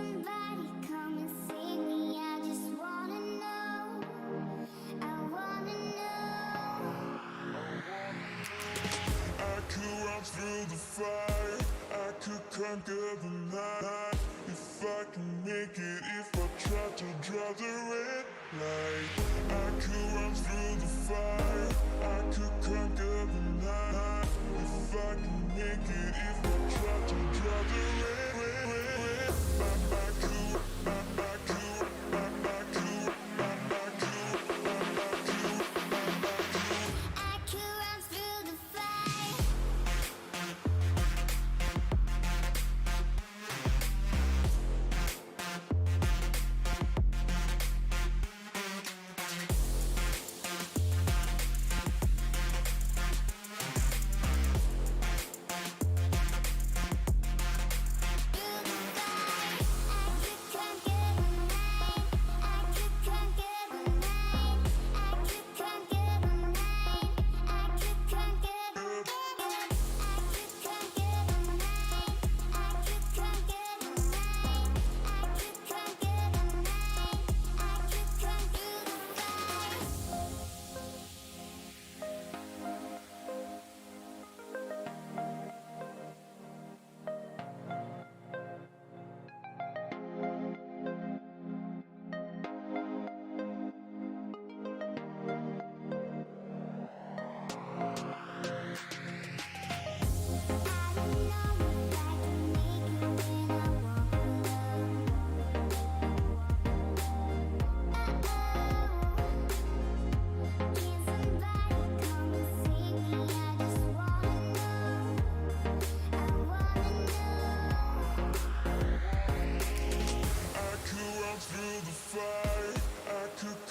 somebody come and save me? I just wanna know. I wanna know. I could run through the fire, I could conquer the night. If I can make it, if I try to draw the red light. I could run through the fire, I could conquer the night. If I can make it, if I try to draw the red, I could. I could run through the fire.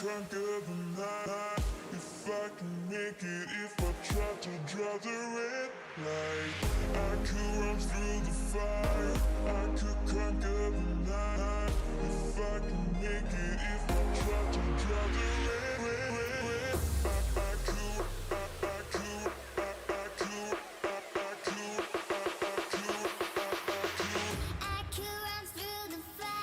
Conquer the night. If I can make it, if I try to draw the red light. I could run through the fire, I could conquer the night. If I can make it, if I try to draw the red, I could. I could run through the fire.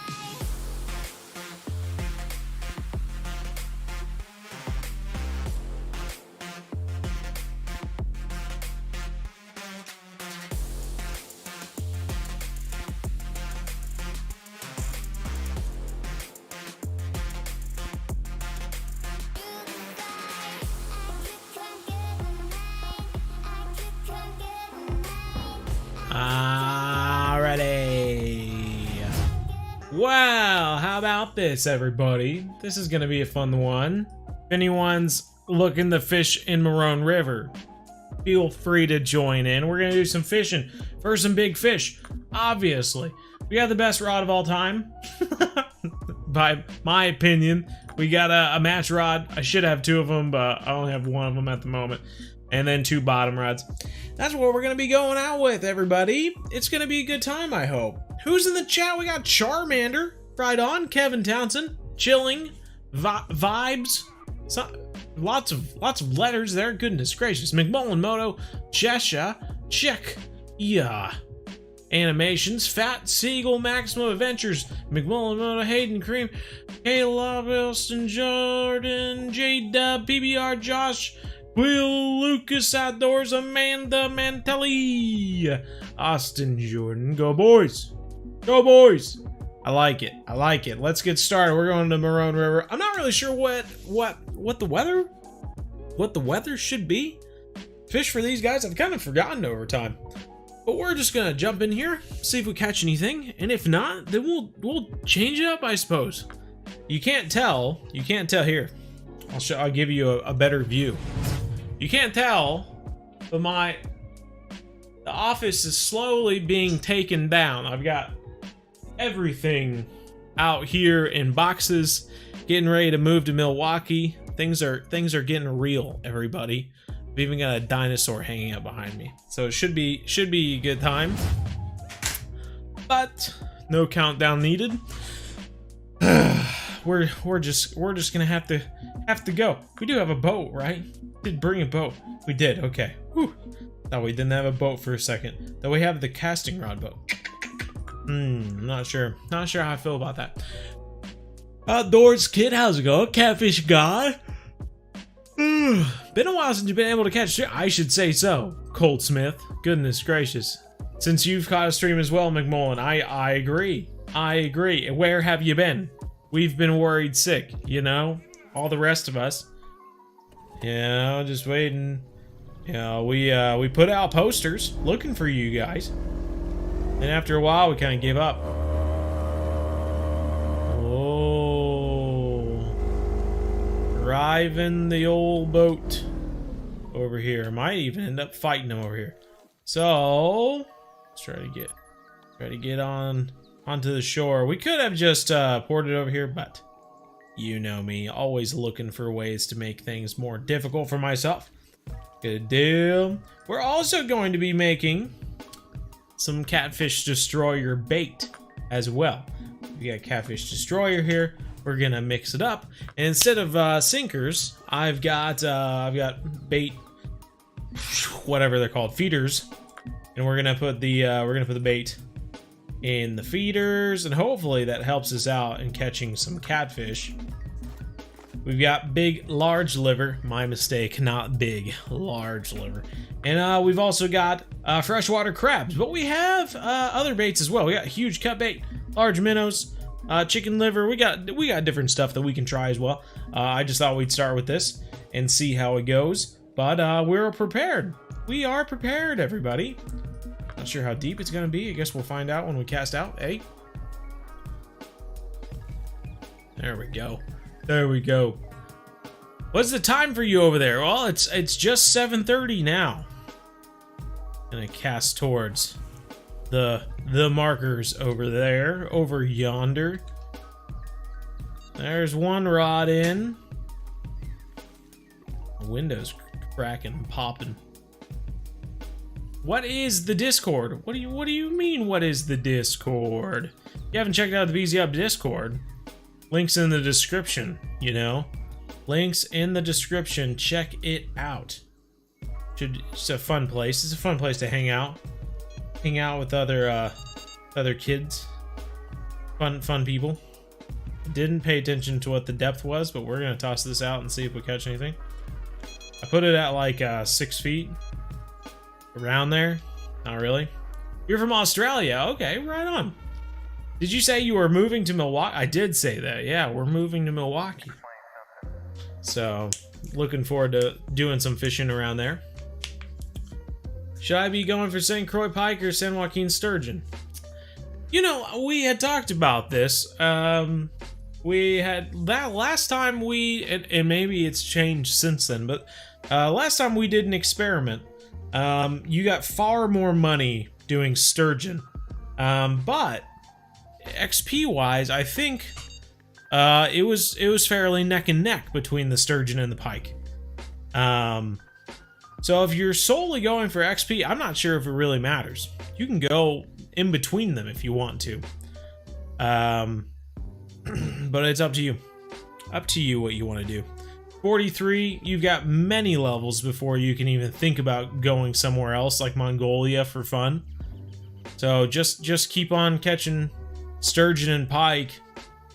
Alrighty. Wow, how about this, everybody? This is gonna be a fun one. If anyone's looking to fish in Marron River, feel free to join in. We're gonna do some fishing for some big fish. Obviously, we got the best rod of all time. By my opinion, we got a match rod. I should have two of them, but I only have one of them at the moment. And then two bottom rods. That's what we're gonna be going out with, everybody. It's gonna be a good time, I hope. Who's in the chat? We got Charmander, Fried On, Kevin Townsend, Chilling, Vibes, lots of letters there. Goodness gracious. McMullen Moto, Jesha, Chick, yeah. Animations, Fat Seagull, Maximum Adventures, McMullen Moto, Hayden Cream, Kayla Wilson, Jordan, J-Dub, PBR, Josh, Will Lucas Outdoors, Amanda Mantelli, Austin Jordan. Go boys! Go boys! I like it. I like it. Let's get started. We're going to Marron River. I'm not really sure what the weather should be. Fish for these guys, I've kind of forgotten over time. But we're just gonna jump in here, see if we catch anything, and if not, then we'll change it up, I suppose. You can't tell. You can't tell here. I'll give you a better view. You can't tell, but the office is slowly being taken down. I've got everything out here in boxes, getting ready to move to Milwaukee. Things are getting real, everybody. I've even got a dinosaur hanging out behind me, so it should be a good time. But no countdown needed. We're just gonna have to go. We do have a boat, right? Did bring a boat. We did. Okay. Whew. Thought we didn't have a boat for a second. Though we have the casting rod boat. I'm not sure. Not sure how I feel about that. Outdoors kid, how's it going? Catfish God? Been a while since you've been able to catch. I should say so. Colt Smith. Goodness gracious. Since you've caught a stream as well, McMullen. I agree. I agree. Where have you been? We've been worried sick, you know? All the rest of us. You know, just waiting. You know, we put out posters looking for you guys. And after a while, we kind of gave up. Oh. Driving the old boat over here. Might even end up fighting him over here. So, let's try to get onto the shore. We could have just ported over here, but you know me, always looking for ways to make things more difficult for myself. Good deal. We're also going to be making some Catfish Destroyer bait as well. We got Catfish Destroyer here. We're gonna mix it up, and instead of sinkers, I've got bait, whatever they're called, feeders, and we're gonna put the bait in the feeders, and hopefully that helps us out in catching some catfish. We've got big, large liver. My mistake, not big, large liver. And we've also got freshwater crabs, but we have other baits as well. We got huge cut bait, large minnows, chicken liver. We got different stuff that we can try as well. I just thought we'd start with this and see how it goes. But we're prepared. We are prepared, everybody. Not sure how deep it's gonna be. I guess we'll find out when we cast out. Hey, there we go. There we go. What's the time for you over there? Well, it's just 7:30 now. Gonna cast towards the markers over there, over yonder. There's one rod in. The window's cracking and popping. What is the Discord? What do you mean? What is the Discord? You haven't checked out the bzhub Discord? Links in the description, you know? Links in the description. Check it out. It's a fun place. It's a fun place to hang out. Hang out with other kids. Fun people. Didn't pay attention to what the depth was, but we're gonna toss this out and see if we catch anything. I put it at like 6 feet. Around there. Not really. You're from Australia. Okay, right on. Did you say you were moving to Milwaukee? I did say that. Yeah, we're moving to Milwaukee. So, looking forward to doing some fishing around there. Should I be going for St. Croix pike or San Joaquin sturgeon? You know, we had talked about this. We had that last time and maybe it's changed since then, but last time we did an experiment. You got far more money doing sturgeon. But XP wise, I think it was fairly neck and neck between the sturgeon and the pike. So if you're solely going for XP, I'm not sure if it really matters. You can go in between them if you want to. But it's up to you. Up to you what you want to do. 43, you've got many levels before you can even think about going somewhere else like Mongolia for fun. So just keep on catching sturgeon and pike.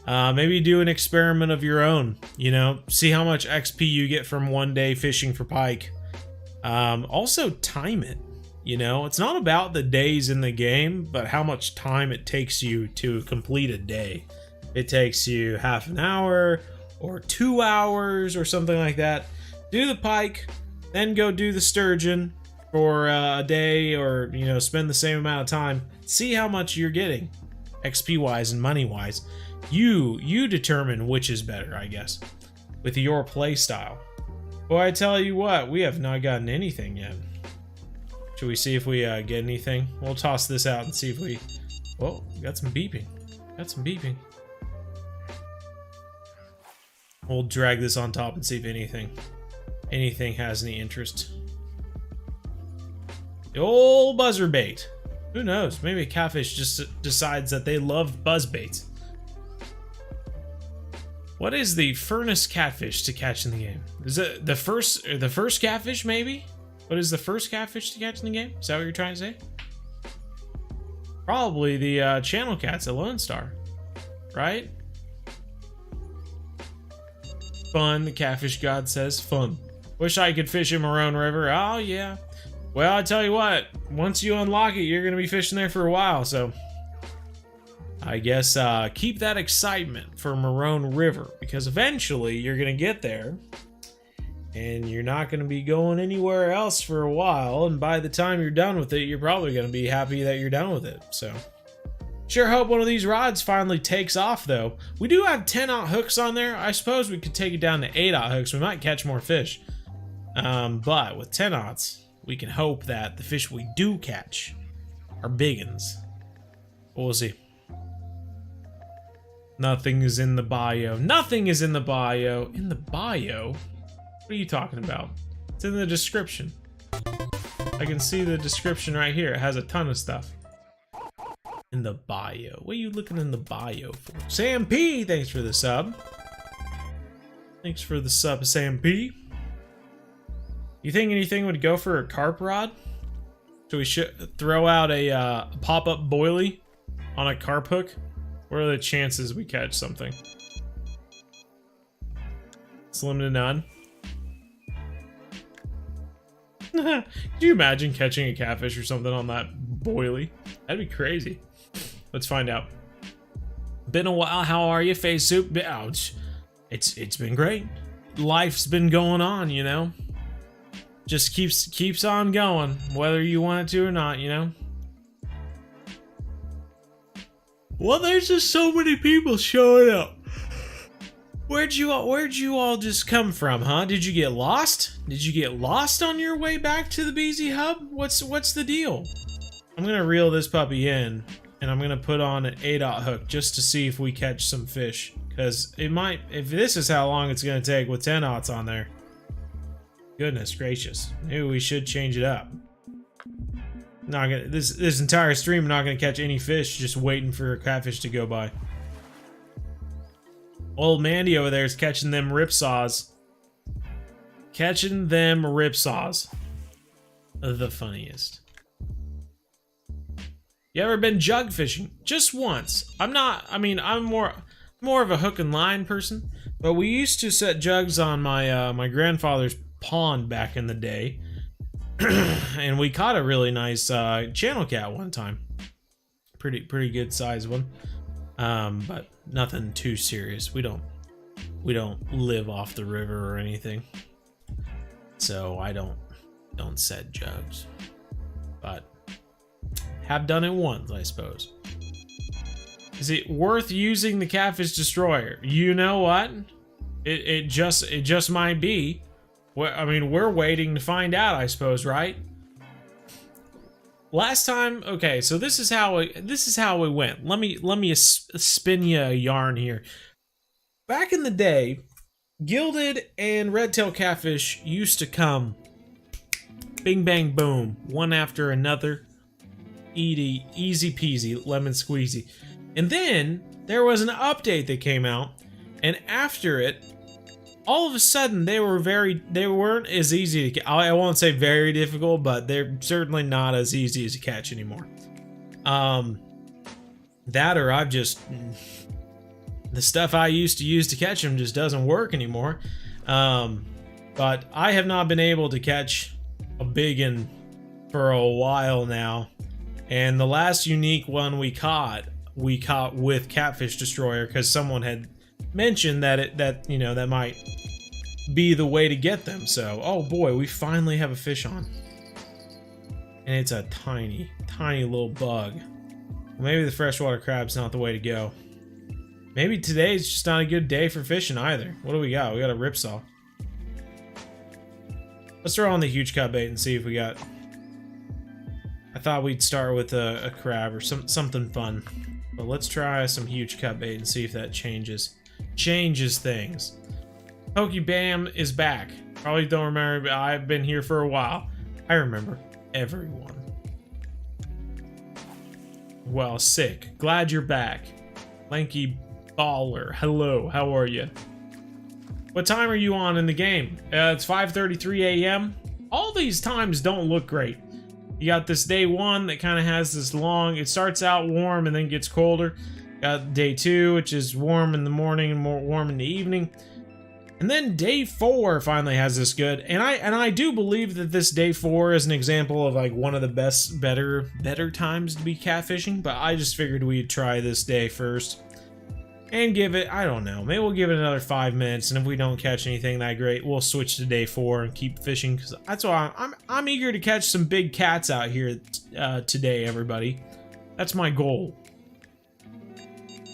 Maybe do an experiment of your own, you know, see how much XP you get from one day fishing for pike. Also time it, you know, it's not about the days in the game, but how much time it takes you to complete a day. It takes you half an hour or 2 hours or something like that. Do the pike, then go do the sturgeon for a day, or, you know, spend the same amount of time. See how much you're getting, XP wise and money wise. You determine which is better, I guess, with your play style. Boy, I tell you what, we have not gotten anything yet. Should we see if we get anything? We'll toss this out and see if we... Whoa, got some beeping. Got some beeping. We'll drag this on top and see if anything has any interest. The old buzzer bait. Who knows? Maybe a catfish just decides that they love buzz baits. What is the furnace catfish to catch in the game? Is it the first catfish, maybe? What is the first catfish to catch in the game? Is that what you're trying to say? Probably the channel cats at Lone Star, right? Fun, the Catfish God says, fun. Wish I could fish in Marron River. Oh, yeah. Well, I tell you what, once you unlock it, you're going to be fishing there for a while, so I guess keep that excitement for Marron River, because eventually you're going to get there, and you're not going to be going anywhere else for a while, and by the time you're done with it, you're probably going to be happy that you're done with it, so. Sure hope one of these rods finally takes off, though. We do have 10-aught hooks on there. I suppose we could take it down to 8-aught hooks. We might catch more fish. But with 10-aughts, we can hope that the fish we do catch are big uns. We'll see. Nothing is in the bio. Nothing is in the bio. In the bio? What are you talking about? It's in the description. I can see the description right here. It has a ton of stuff. In the bio. What are you looking in the bio for? Sam P, thanks for the sub. Thanks for the sub, Sam P. You think anything would go for a carp rod? So we should throw out a pop-up boilie on a carp hook? What are the chances we catch something? Slim to none. Could you imagine catching a catfish or something on that boilie? That'd be crazy. Let's find out. Been a while. How are you, Face Soup? Ouch. It's been great. Life's been going on, you know. Just keeps on going, whether you want it to or not, you know. Well, there's just so many people showing up. Where'd you all just come from, huh? Did you get lost? Did you get lost on your way back to the bzhub? What's the deal? I'm gonna reel this puppy in, and I'm gonna put on an 8-aught hook just to see if we catch some fish. Cause it might, if this is how long it's gonna take with 10-aughts on there. Goodness gracious, maybe we should change it up. Not gonna, this entire stream, not gonna catch any fish, just waiting for a catfish to go by. Old Mandy over there is catching them ripsaws. Catching them ripsaws. The funniest. You ever been jug fishing? Just once. I'm more of a hook and line person, but we used to set jugs on my my grandfather's pond back in the day. And we caught a really nice channel cat one time. Pretty good size one. But nothing too serious. We don't live off the river or anything. So I don't set jugs. But have done it once, I suppose. Is it worth using the Catfish Destroyer? You know what? It just might be. Well, I mean, we're waiting to find out, I suppose, right? Last time, okay, so this is how it went. Let me spin you a yarn here. Back in the day, Gilded and Redtail catfish used to come bing bang boom, one after another. Easy peasy, lemon squeezy. And then there was an update that came out, and after it, all of a sudden they weren't as easy to catch. I won't say very difficult, but they're certainly not as easy as to catch anymore. That or I've just, the stuff I used to use to catch them just doesn't work anymore. But I have not been able to catch a big one for a while now. And the last unique one we caught with Catfish Destroyer, because someone had mentioned that that might be the way to get them. So, oh boy, we finally have a fish on, and it's a tiny little bug. Maybe the freshwater crab's not the way to go. Maybe today's just not a good day for fishing either. What do we got? We got a ripsaw. Let's throw on the huge cut bait and see if we got. I thought we'd start with a crab or something fun, but let's try some huge cut bait and see if that changes things. Pokebam is back. Probably don't remember, but I've been here for a while. I remember everyone. Well, sick. Glad you're back. Lanky Baller. Hello, how are you? What time are you on in the game? It's 5:33 a.m. All these times don't look great. You got this day 1 that kind of has this long, it starts out warm and then gets colder. Got day 2, which is warm in the morning and more warm in the evening. And then day 4 finally has this good. And I do believe that this day 4 is an example of like one of the better times to be catfishing. But I just figured we'd try this day first. And give it, I don't know, maybe we'll give it another 5 minutes, and if we don't catch anything that great, we'll switch to day 4 and keep fishing, because that's why I'm eager to catch some big cats out here today, everybody. That's my goal.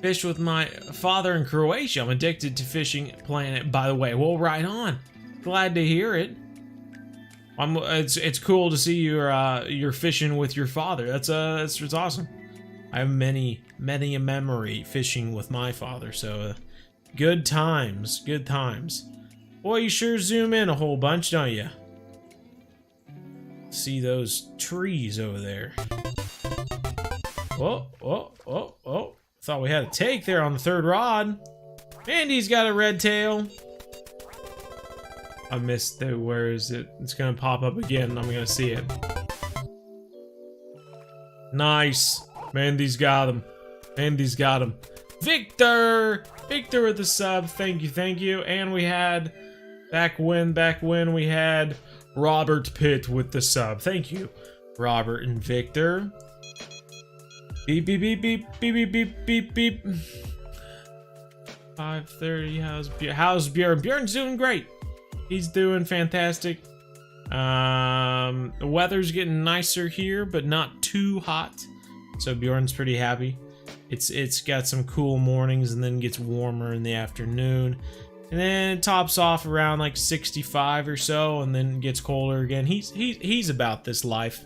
Fish with my father in Croatia. I'm addicted to Fishing Planet, by the way. Well, right on. Glad to hear it. It's cool to see you're fishing with your father. That's awesome. I have many a memory fishing with my father, so good times, good times. Boy, you sure zoom in a whole bunch, don't you? See those trees over there. Oh. Thought we had a take there on the 3rd rod. Andy's got a redtail. I missed the, where is it? It's gonna pop up again and I'm gonna see it. Nice. Mandy's got him. Mandy's got him. Victor! Victor with the sub. Thank you. And we had, back when we had Robert Pitt with the sub. Thank you, Robert and Victor. Beep, beep, beep, beep, beep, beep, beep, beep. 5:30, how's Bjorn? Bjorn's doing great. He's doing fantastic. The weather's getting nicer here, but not too hot. So Bjorn's pretty happy. It's got some cool mornings and then gets warmer in the afternoon. And then it tops off around like 65 or so and then gets colder again. He's about this life.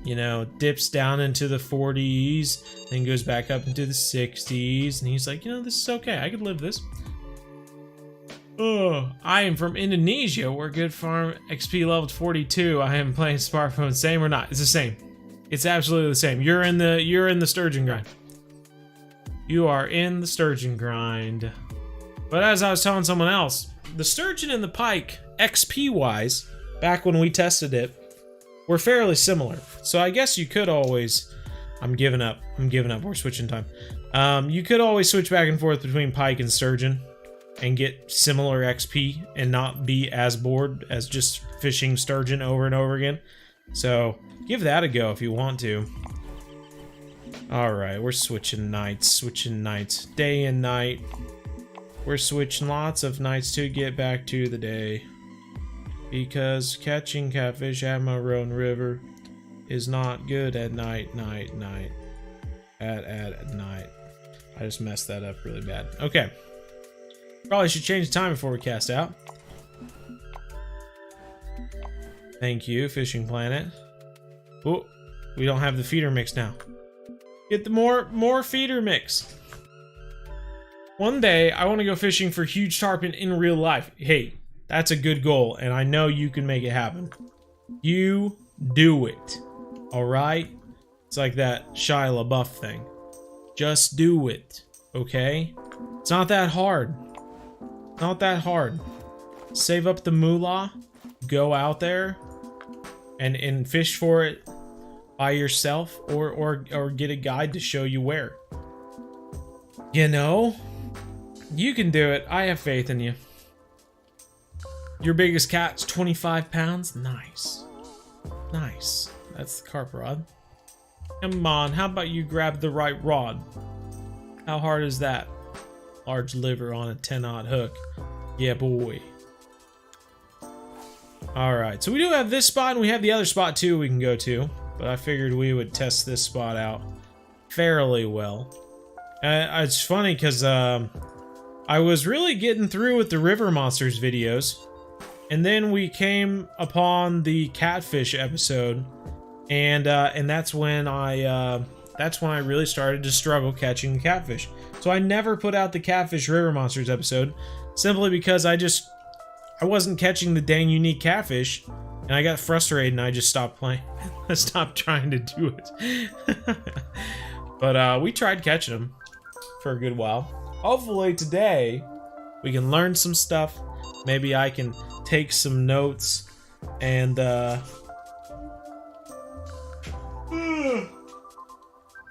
You know, dips down into the 40s, then goes back up into the 60s, and he's like, you know, this is okay. I could live this. Oh, I am from Indonesia, where Good Farm XP leveled 42. I am playing smartphone. Same or not? It's the same. It's absolutely the same. You're in the sturgeon grind. You are in the sturgeon grind. But as I was telling someone else, the sturgeon and the pike, XP wise, back when we tested it, were fairly similar. So I guess you could always, I'm giving up. We're switching time. You could always switch back and forth between pike and sturgeon and get similar XP and not be as bored as just fishing sturgeon over and over again. So give that a go if you want to. All right, we're switching nights, day and night. We're switching lots of nights to get back to the day, because catching catfish at Marron River is not good at night. At night. I just messed that up really bad. Okay. Probably should change the time before we cast out. Thank you, Fishing Planet. Oh, we don't have the feeder mix now. Get the more feeder mix. One day, I want to go fishing for huge tarpon in real life. Hey, that's a good goal, and I know you can make it happen. You do it. Alright? It's like that Shia LaBeouf thing. Just do it. Okay? It's not that hard. Not that hard. Save up the moolah. Go out there. And fish for it by yourself. Or get a guide to show you where. You know? You can do it. I have faith in you. Your biggest cat's 25 pounds? Nice. Nice. That's the carp rod. Come on, how about you grab the right rod? How hard is that? Large liver on a 10-aught hook. Yeah, boy. Alright, so we do have this spot, and we have the other spot too we can go to. But I figured we would test this spot out fairly well. It's funny because I was really getting through with the River Monsters videos. And then we came upon the Catfish episode, and that's when I really started to struggle catching catfish. So I never put out the Catfish River Monsters episode, simply because I wasn't catching the dang unique catfish, and I got frustrated and I just stopped playing. I stopped trying to do it. But we tried catching them for a good while. Hopefully today we can learn some stuff. Maybe I can take some notes and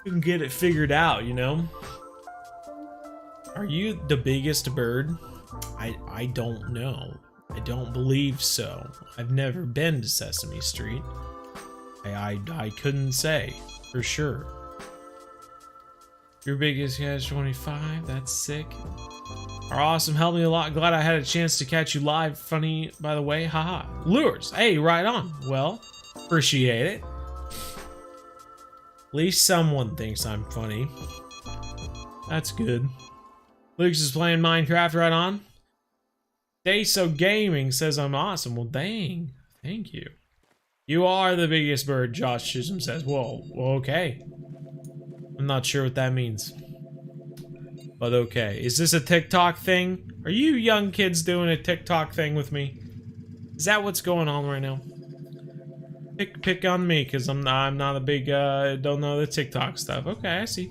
can get it figured out, you know? Are you the biggest bird? I don't know. I don't believe so. I've never been to Sesame Street. I couldn't say for sure. Your biggest catch 25, that's sick. Are awesome, helped me a lot. Glad I had a chance to catch you live. Funny, by the way, haha. Lures, hey, right on. Well, appreciate it. At least someone thinks I'm funny. That's good. Luke's is playing Minecraft, right on. Dayso Gaming says I'm awesome. Well, dang. Thank you. You are the biggest bird, Josh Chisholm says. Whoa, well, okay. I'm not sure what that means. But okay. Is this a TikTok thing? Are you young kids doing a TikTok thing with me? Is that what's going on right now? Pick on me, because I'm not a big, don't know the TikTok stuff. Okay, I see.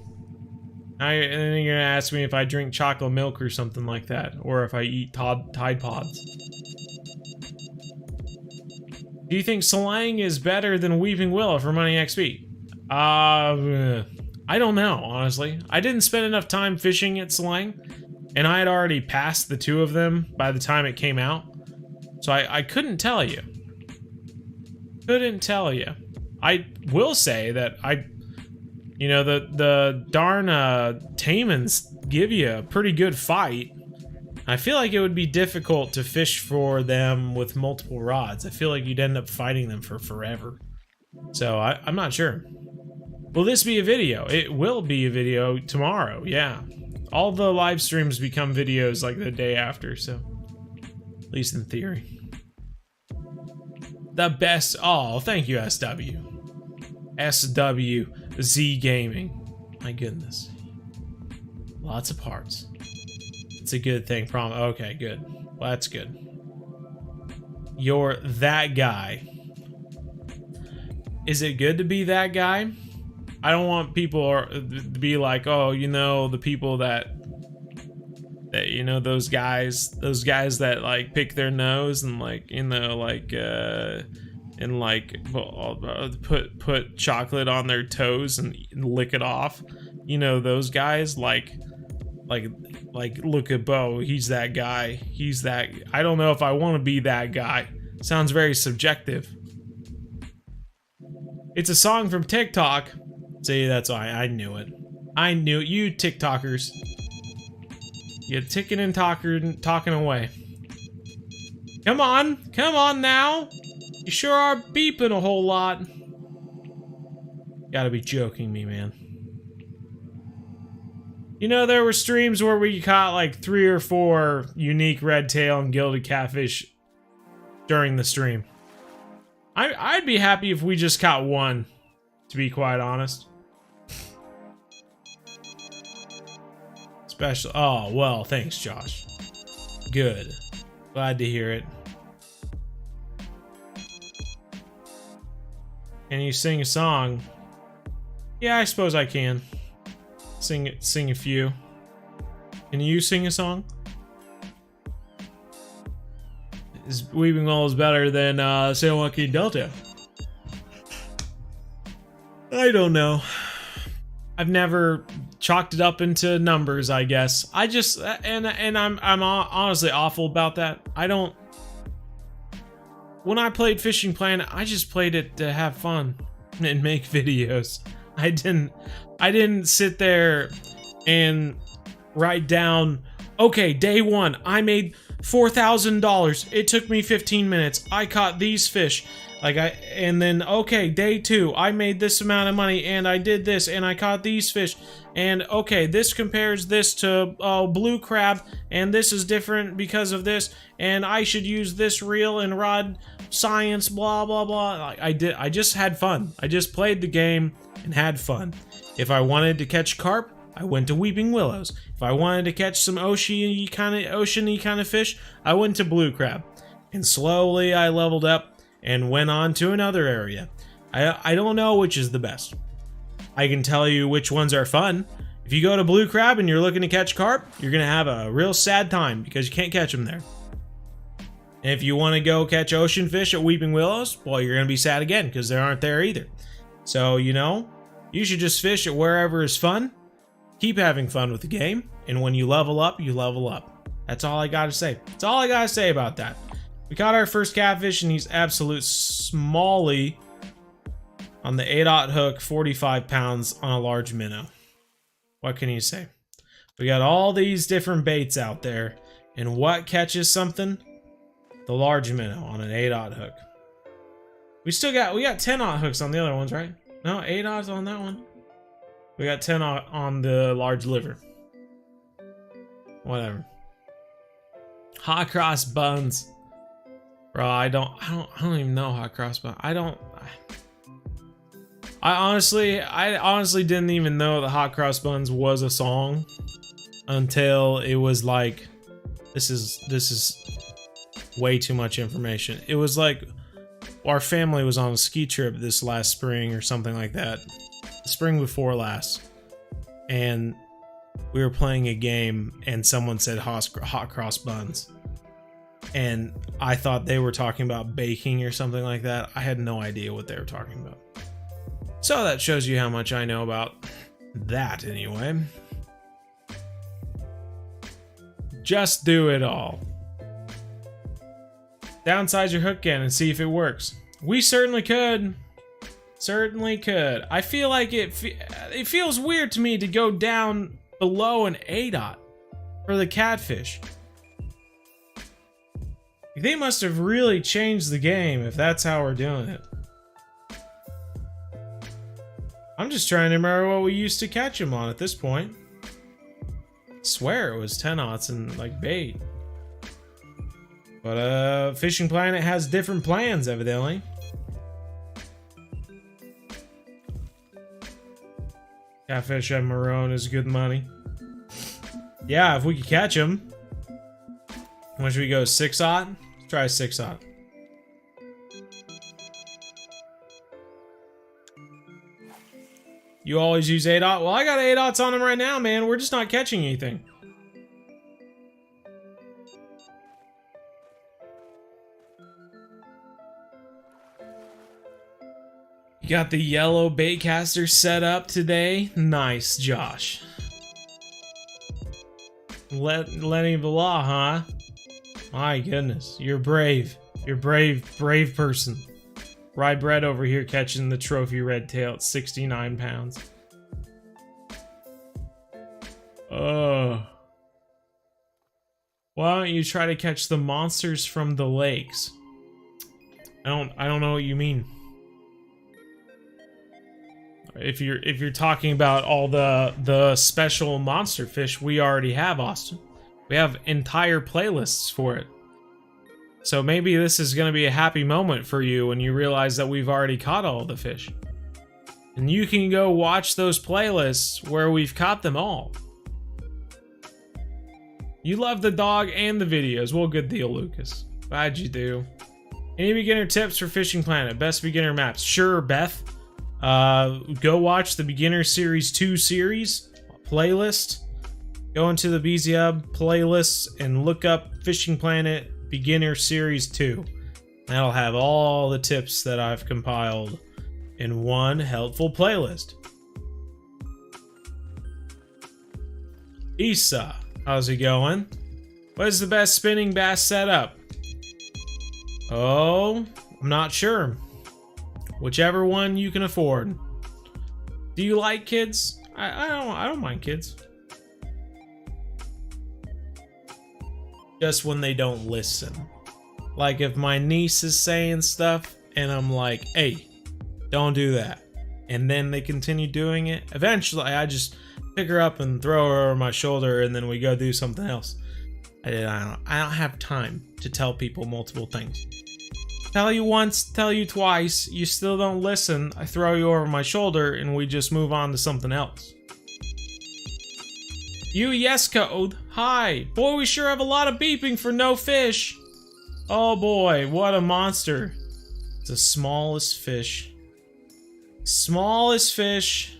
And then you're gonna ask me if I drink chocolate milk or something like that, or if I eat Tide Pods. Do you think Slang is better than Weeping Willow for Money XP? I don't know, honestly. I didn't spend enough time fishing at Slang, and I had already passed the two of them by the time it came out, so I couldn't tell you. Couldn't tell you. I will say that you know, the darn Taimans give you a pretty good fight. I feel like it would be difficult to fish for them with multiple rods. I feel like you'd end up fighting them for forever. So I'm not sure. Will this be a video? It will be a video tomorrow, yeah. All the live streams become videos like the day after, so at least in theory. The best, oh, thank you, SW. SWZ Gaming. My goodness. Lots of parts. It's a good thing, okay, good. Well, that's good. You're that guy. Is it good to be that guy? I don't want people to be like, oh, you know, the people that you know, those guys that like pick their nose and like, you know, like and like put chocolate on their toes and lick it off. You know, those guys like look at Bo, he's that guy. He's that. I don't know if I want to be that guy. Sounds very subjective. It's a song from TikTok. See, that's why I knew it. I knew it. You TikTokers. You're ticking and talking away. Come on now. You sure are beeping a whole lot. Gotta be joking me, man. You know, there were streams where we caught like 3 or 4 unique Redtail and Gilded Catfish during the stream. I'd be happy if we just caught 1, to be quite honest. Special. Oh, well, thanks, Josh. Good. Glad to hear it. Can you sing a song? Yeah, I suppose I can. Sing a few. Can you sing a song? Is Weeping Willow better than San Joaquin Delta? I don't know. I've never chalked it up into numbers, I guess. I just and I'm honestly awful about that. I don't. When I played Fishing Planet, I just played it to have fun and make videos. I didn't sit there and write down, okay, day 1, I made $4,000. It took me 15 minutes. I caught these fish. And then, okay, day 2, I made this amount of money and I did this and I caught these fish. And okay, this compares this to blue crab and this is different because of this. And I should use this reel and rod science, blah, blah, blah. I just had fun. I just played the game and had fun. If I wanted to catch carp, I went to Weeping Willows. If I wanted to catch some oceany kind of fish, I went to blue crab. And slowly I leveled up and went on to another area. I don't know which is the best. I can tell you which ones are fun. If you go to blue crab and you're looking to catch carp, you're gonna have a real sad time because you can't catch them there. And if you want to go catch ocean fish at Weeping Willows, well, you're gonna be sad again because they aren't there either. So, you know, You should just fish at wherever is fun. Keep having fun with the game, and when you level up, you level up. That's all I gotta say. That's all I gotta say about that. We caught our first catfish, and he's absolute smally on the 8/0 hook, 45 pounds on a large minnow. What can you say? We got all these different baits out there, and what catches something? The large minnow on an 8/0 hook. We got 10/0 hooks on the other ones, right? No, 8/0 on that one. We got 10/0 on the large liver. Whatever. Hot cross buns. Bro, I don't even know hot cross buns. I honestly didn't even know that hot cross buns was a song until it was like, this is way too much information. It was like our family was on a ski trip this last spring or something like that. The spring before last. And we were playing a game and someone said hot cross buns. And I thought they were talking about baking or something like that. I had no idea what they were talking about. So that shows you how much I know about that anyway. Just do it all. Downsize your hook again and see if it works. We certainly could. Certainly could. I feel like it feels weird to me to go down below an 8/0 for the catfish. They must have really changed the game if that's how we're doing it. I'm just trying to remember what we used to catch them on at this point. I swear it was 10/0 and like bait. But Fishing Planet has different plans evidently. Catfish at Marron is good money. Yeah, if we could catch them. How much should we go? 6/0? Let's try 6/0. You always use 8/0? Well, I got 8/0s on them right now, man. We're just not catching anything. You got the yellow baitcaster set up today. Nice, Josh. Letting the law, huh? My goodness, you're brave. You're brave person. Rye Bread over here catching the trophy redtail at 69 pounds. Oh. Why don't you try to catch the monsters from the lakes? I don't know what you mean. If you're talking about all the special monster fish, we already have, Austin. We have entire playlists for it. So maybe this is going to be a happy moment for you when you realize that we've already caught all the fish. And you can go watch those playlists where we've caught them all. You love the dog and the videos. Well, good deal, Lucas. Glad you do. Any beginner tips for Fishing Planet? Best beginner maps? Sure, Beth. Go watch the Beginner Series 2 series playlist. Go into the bzhub playlists and look up Fishing Planet Beginner Series 2. That'll have all the tips that I've compiled in one helpful playlist. Issa, how's it going? What is the best spinning bass setup? Oh, I'm not sure. Whichever one you can afford. Do you like kids? I don't mind kids. Just when they don't listen. Like if my niece is saying stuff and I'm like, hey, don't do that. And then they continue doing it. Eventually I just pick her up and throw her over my shoulder and then we go do something else. I don't have time to tell people multiple things. Tell you once, tell you twice, you still don't listen, I throw you over my shoulder and we just move on to something else. You yes code, hi. Boy, we sure have a lot of beeping for no fish. Oh boy, what a monster. It's the smallest fish. Smallest fish.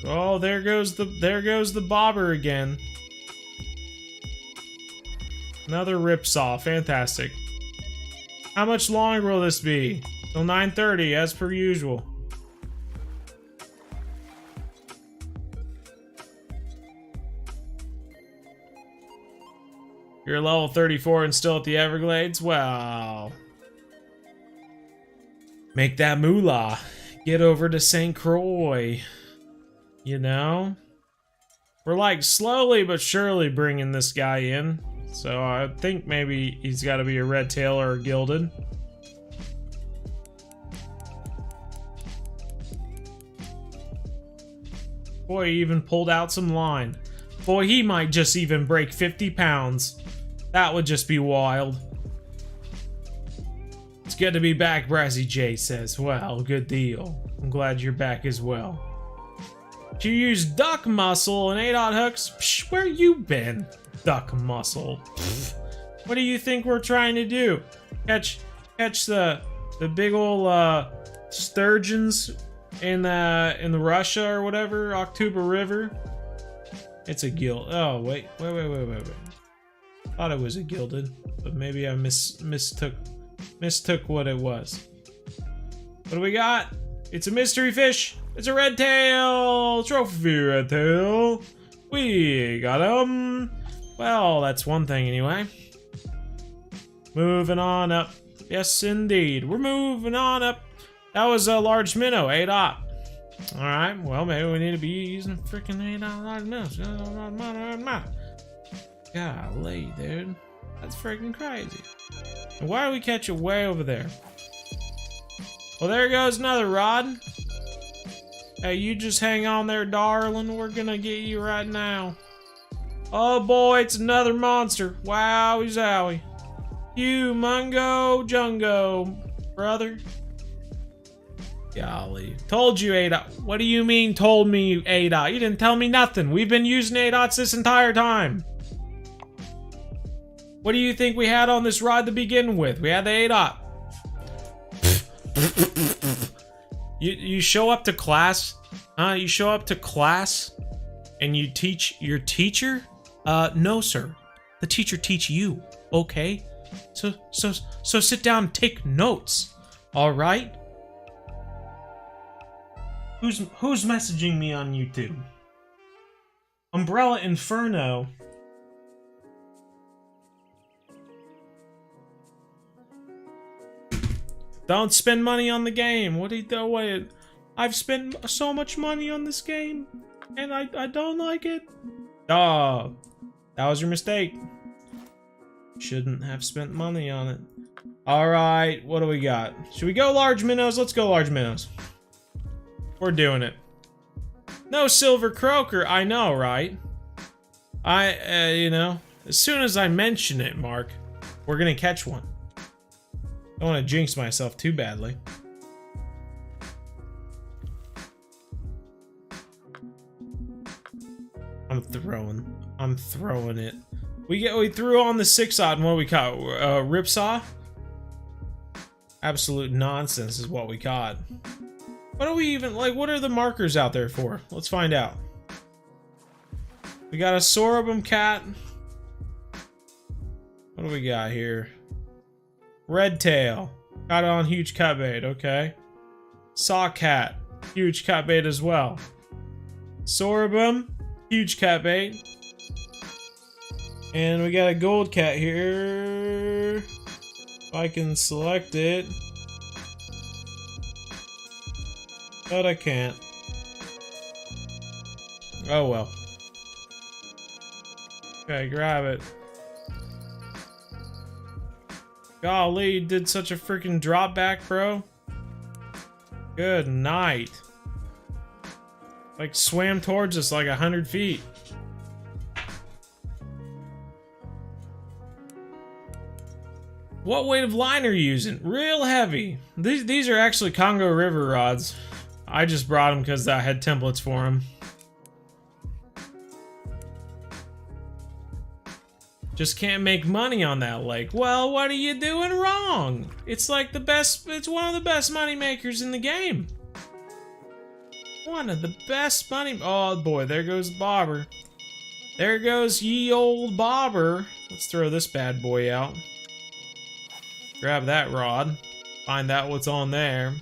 Oh, there goes the bobber again. Another ripsaw, fantastic. How much longer will this be? Till 9:30 as per usual. You're level 34 and still at the Everglades? Well, make that moolah. Get over to St. Croix. You know? We're like slowly but surely bringing this guy in. So I think maybe he's got to be a Redtail or a Gilded. Boy, he even pulled out some line. Boy, he might just even break 50 pounds. That would just be wild. It's good to be back, Brazzy J says. Well, good deal. I'm glad you're back as well. You use duck muscle and 8/0 hooks? Psh, where you been? Duck muscle. Pfft. What do you think we're trying to do? Catch the big ol' sturgeons in the Russia or whatever, October River? It's a gild. Oh wait. Thought it was a Gilded, but maybe I mistook what it was. What do we got? It's a mystery fish. It's a Redtail! Trophy Redtail! We got him! Well, that's one thing anyway. Moving on up. Yes, indeed. We're moving on up. That was a large minnow, 8/0. Alright, well, maybe we need to be using freaking 8/0 large minnows. Golly, dude. That's freaking crazy. And why do we catch it way over there? Well, there goes another rod. Hey, you just hang on there, darling. We're gonna get you right now. Oh boy, it's another monster. Wowie zowie. You mungo jungo, brother. Golly. Told you 8/0. What do you mean told me 8/0? You didn't tell me nothing. We've been using 8/0 this entire time. What do you think we had on this rod to begin with? We had the 8/0. You show up to class, you show up to class and you teach your teacher? No, sir. The teacher teach you, okay? So sit down and take notes, all right? Who's messaging me on YouTube? Umbrella Inferno. Don't spend money on the game. What do you do? I've spent so much money on this game, and I don't like it. Oh, that was your mistake. Shouldn't have spent money on it. All right, what do we got? Should we go large minnows? Let's go large minnows. We're doing it. No silver croaker. I know, right? You know, as soon as I mention it, Mark, we're gonna catch one. I don't want to jinx myself too badly. I'm throwing it. We threw on the 6/0 and what we caught? Ripsaw? Absolute nonsense is what we caught. What do we even, like, what are the markers out there for? Let's find out. We got a sorghum cat. What do we got here? Redtail. Got it on huge cut bait, okay. Saw cat. Huge cut bait as well. Sorghum. Huge cut bait. And we got a gold cat here. If I can select it. But I can't. Oh well. Okay, grab it. Golly, you did such a freaking drop back, bro. Good night. Like swam towards us like 100 feet. What weight of line are you using? Real heavy. These are actually Congo River rods. I just brought them because I had templates for them. Just can't make money on that lake. Well, what are you doing wrong? It's like the best, it's one of the best money makers in the game. One of the best money, oh boy, there goes the bobber. There goes ye old bobber. Let's throw this bad boy out. Grab that rod. find out what's on there.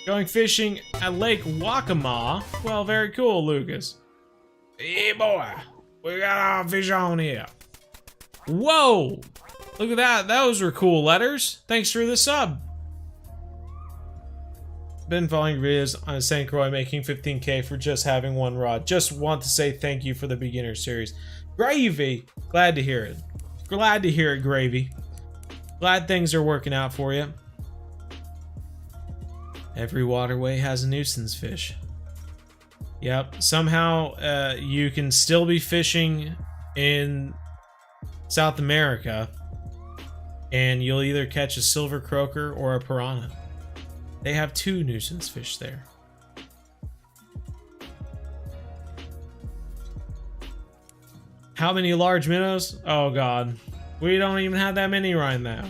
Going fishing at Lake Waccamaw. Well, very cool, Lucas. Hey, boy. We got our fish on here. Whoa! Look at that. Those were cool letters. Thanks for the sub. Been following videos on St. Croix making 15K for just having one rod. Just want to say thank you for the beginner series. Gravy! Glad to hear it. Glad to hear it, Gravy. Glad things are working out for you. Every waterway has a nuisance fish. Yep, somehow you can still be fishing in South America and you'll either catch a silver croaker or a piranha. They have 2 nuisance fish there. How many large minnows? Oh god. We don't even have that many right now.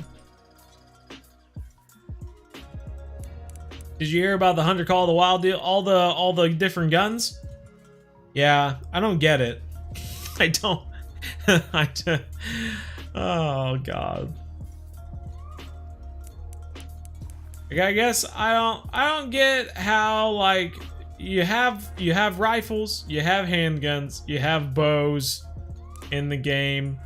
Did you hear about the Hunter Call of the Wild deal? All the different guns? Yeah, I don't get it. I don't. Oh god. Like, I guess I don't get how, like, you have rifles, you have handguns, you have bows in the game.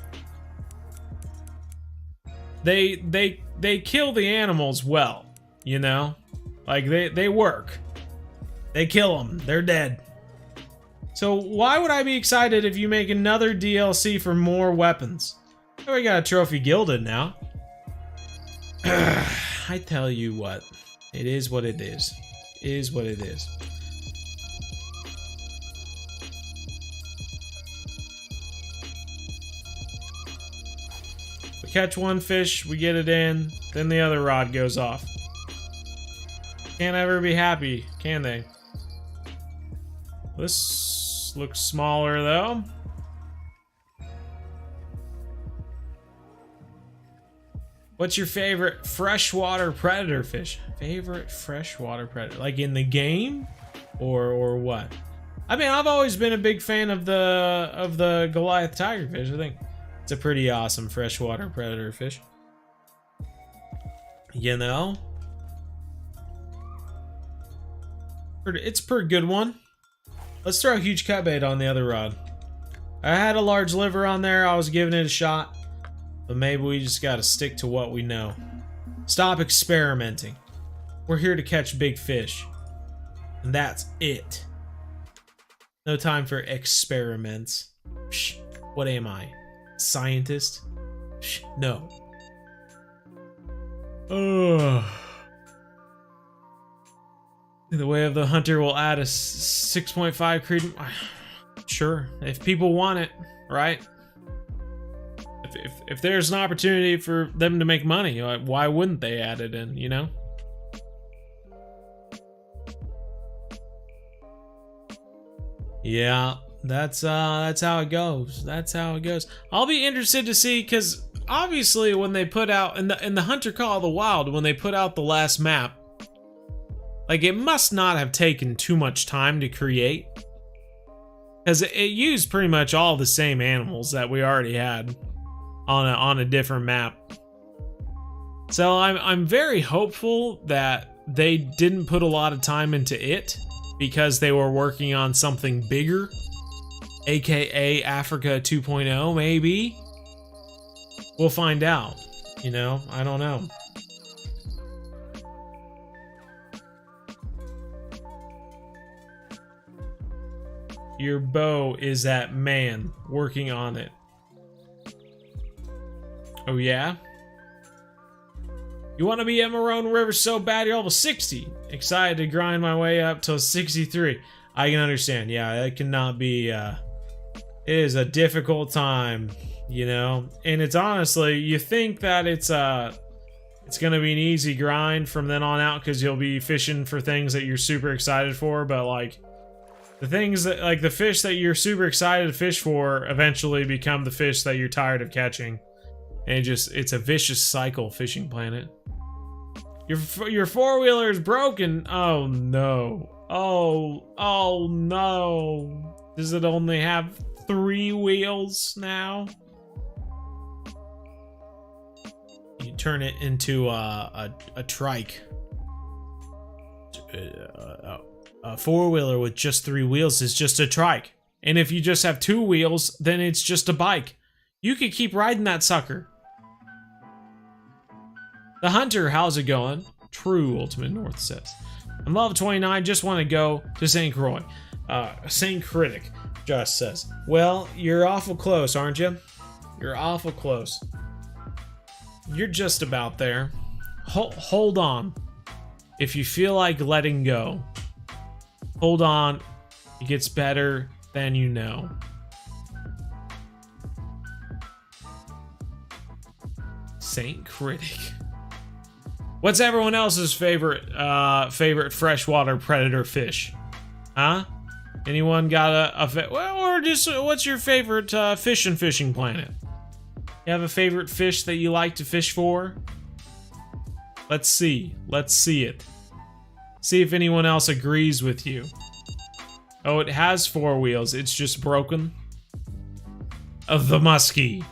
They kill the animals well, you know? Like, they work. They kill them. They're dead. So why would I be excited if you make another DLC for more weapons? Oh, we got a trophy Gilded now. I tell you what. It is what it is. It is what it is. We catch one fish, we get it in, then the other rod goes off. Can't ever be happy, can they? This looks smaller though. What's your favorite freshwater predator fish? Favorite freshwater predator? Like in the game? Or what? I mean, I've always been a big fan of the Goliath tigerfish. I think it's a pretty awesome freshwater predator fish. You know? It's a pretty good one. Let's throw a huge cut bait on the other rod. I had a large liver on there. I was giving it a shot. But maybe we just gotta stick to what we know. Stop experimenting. We're here to catch big fish. And that's it. No time for experiments. Psh, what am I? Scientist? Psh, no. Ugh. The way of the hunter will add a 6.5 credence. Sure, if people want it, right? If there's an opportunity for them to make money, why wouldn't they add it in, you know? Yeah, that's how it goes. That's how it goes. I'll be interested to see, because obviously when they put out in the Hunter Call of the Wild, when they put out the last map, like, it must not have taken too much time to create, because it used pretty much all the same animals that we already had on a different map. So I'm very hopeful that they didn't put a lot of time into it because they were working on something bigger, aka Africa 2.0 maybe. We'll find out, you know? I don't know. Your bow is that man working on it. Oh yeah? You want to be at Marron River so bad you're level 60. Excited to grind my way up till 63. I can understand. Yeah, it cannot be, it is a difficult time, you know? And it's honestly, you think that it's gonna be an easy grind from then on out because you'll be fishing for things that you're super excited for, but like, the things that, like, the fish that you're super excited to fish for eventually become the fish that you're tired of catching. And it's a vicious cycle, Fishing Planet. Your four-wheeler is broken. Oh no. Oh no. Does it only have 3 wheels now? You turn it into a trike. A four-wheeler with just 3 wheels is just a trike. And if you just have 2 wheels, then it's just a bike. You could keep riding that sucker. The Hunter, how's it going? True Ultimate North says. I'm level 29, just want to go to St. Croix. St. Critic just says, well, you're awful close, aren't you? You're awful close. You're just about there. Hold on. If you feel like letting go, hold on. It gets better than you know. Saint Critic. What's everyone else's favorite freshwater predator fish? Huh? Anyone got or just what's your favorite fishing planet? You have a favorite fish that you like to fish for? Let's see. Let's see it. See if anyone else agrees with you. Oh, it has 4 wheels. It's just broken. Of the muskie.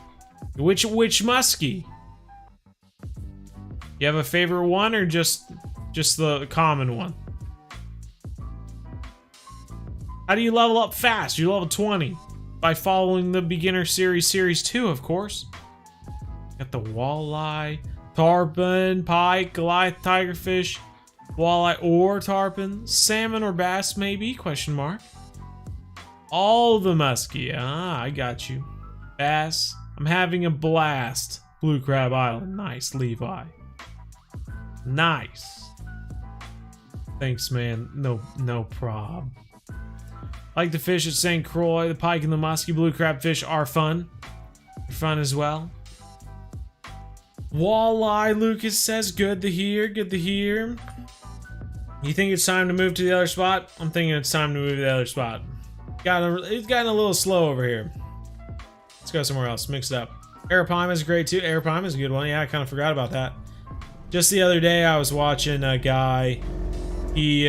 Which muskie? You have a favorite one or just the common one? How do you level up fast? You level 20 by following the beginner series 2, of course. Got the walleye, tarpon, pike, Goliath, tigerfish, walleye or tarpon, salmon or bass maybe, question mark. All the muskie, I got you. Bass, I'm having a blast. Blue Crab Island, nice, Levi. Nice. Thanks, man, no prob. Like the fish at St. Croix, the pike and the musky blue crab fish are fun. They're fun as well. Walleye, Lucas says, good to hear, good to hear. You think it's time to move to the other spot? I'm thinking it's time to move to the other spot. It's gotten a little slow over here. Let's go somewhere else, mix it up. Arapaima is great too. Arapaima is a good one. Yeah, I kind of forgot about that. Just the other day, I was watching a guy. He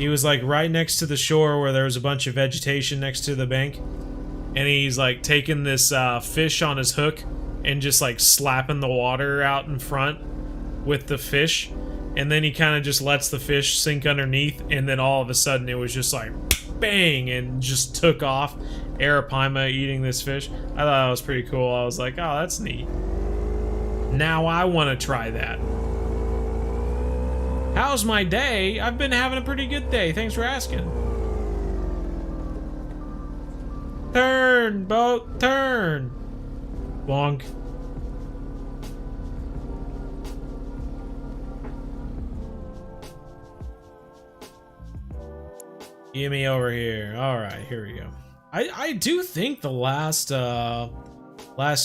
was like right next to the shore where there was a bunch of vegetation next to the bank, and he's like taking this fish on his hook and just like slapping the water out in front with the fish, and then he kind of just lets the fish sink underneath, and then all of a sudden it was just like bang and just took off. Arapaima eating this fish. I thought that was pretty cool. I was like, oh, that's neat. Now I want to try that. How's my day? I've been having a pretty good day. Thanks for asking. Turn, boat, turn. Bonk. Get me over here. All right, here we go. I do think the last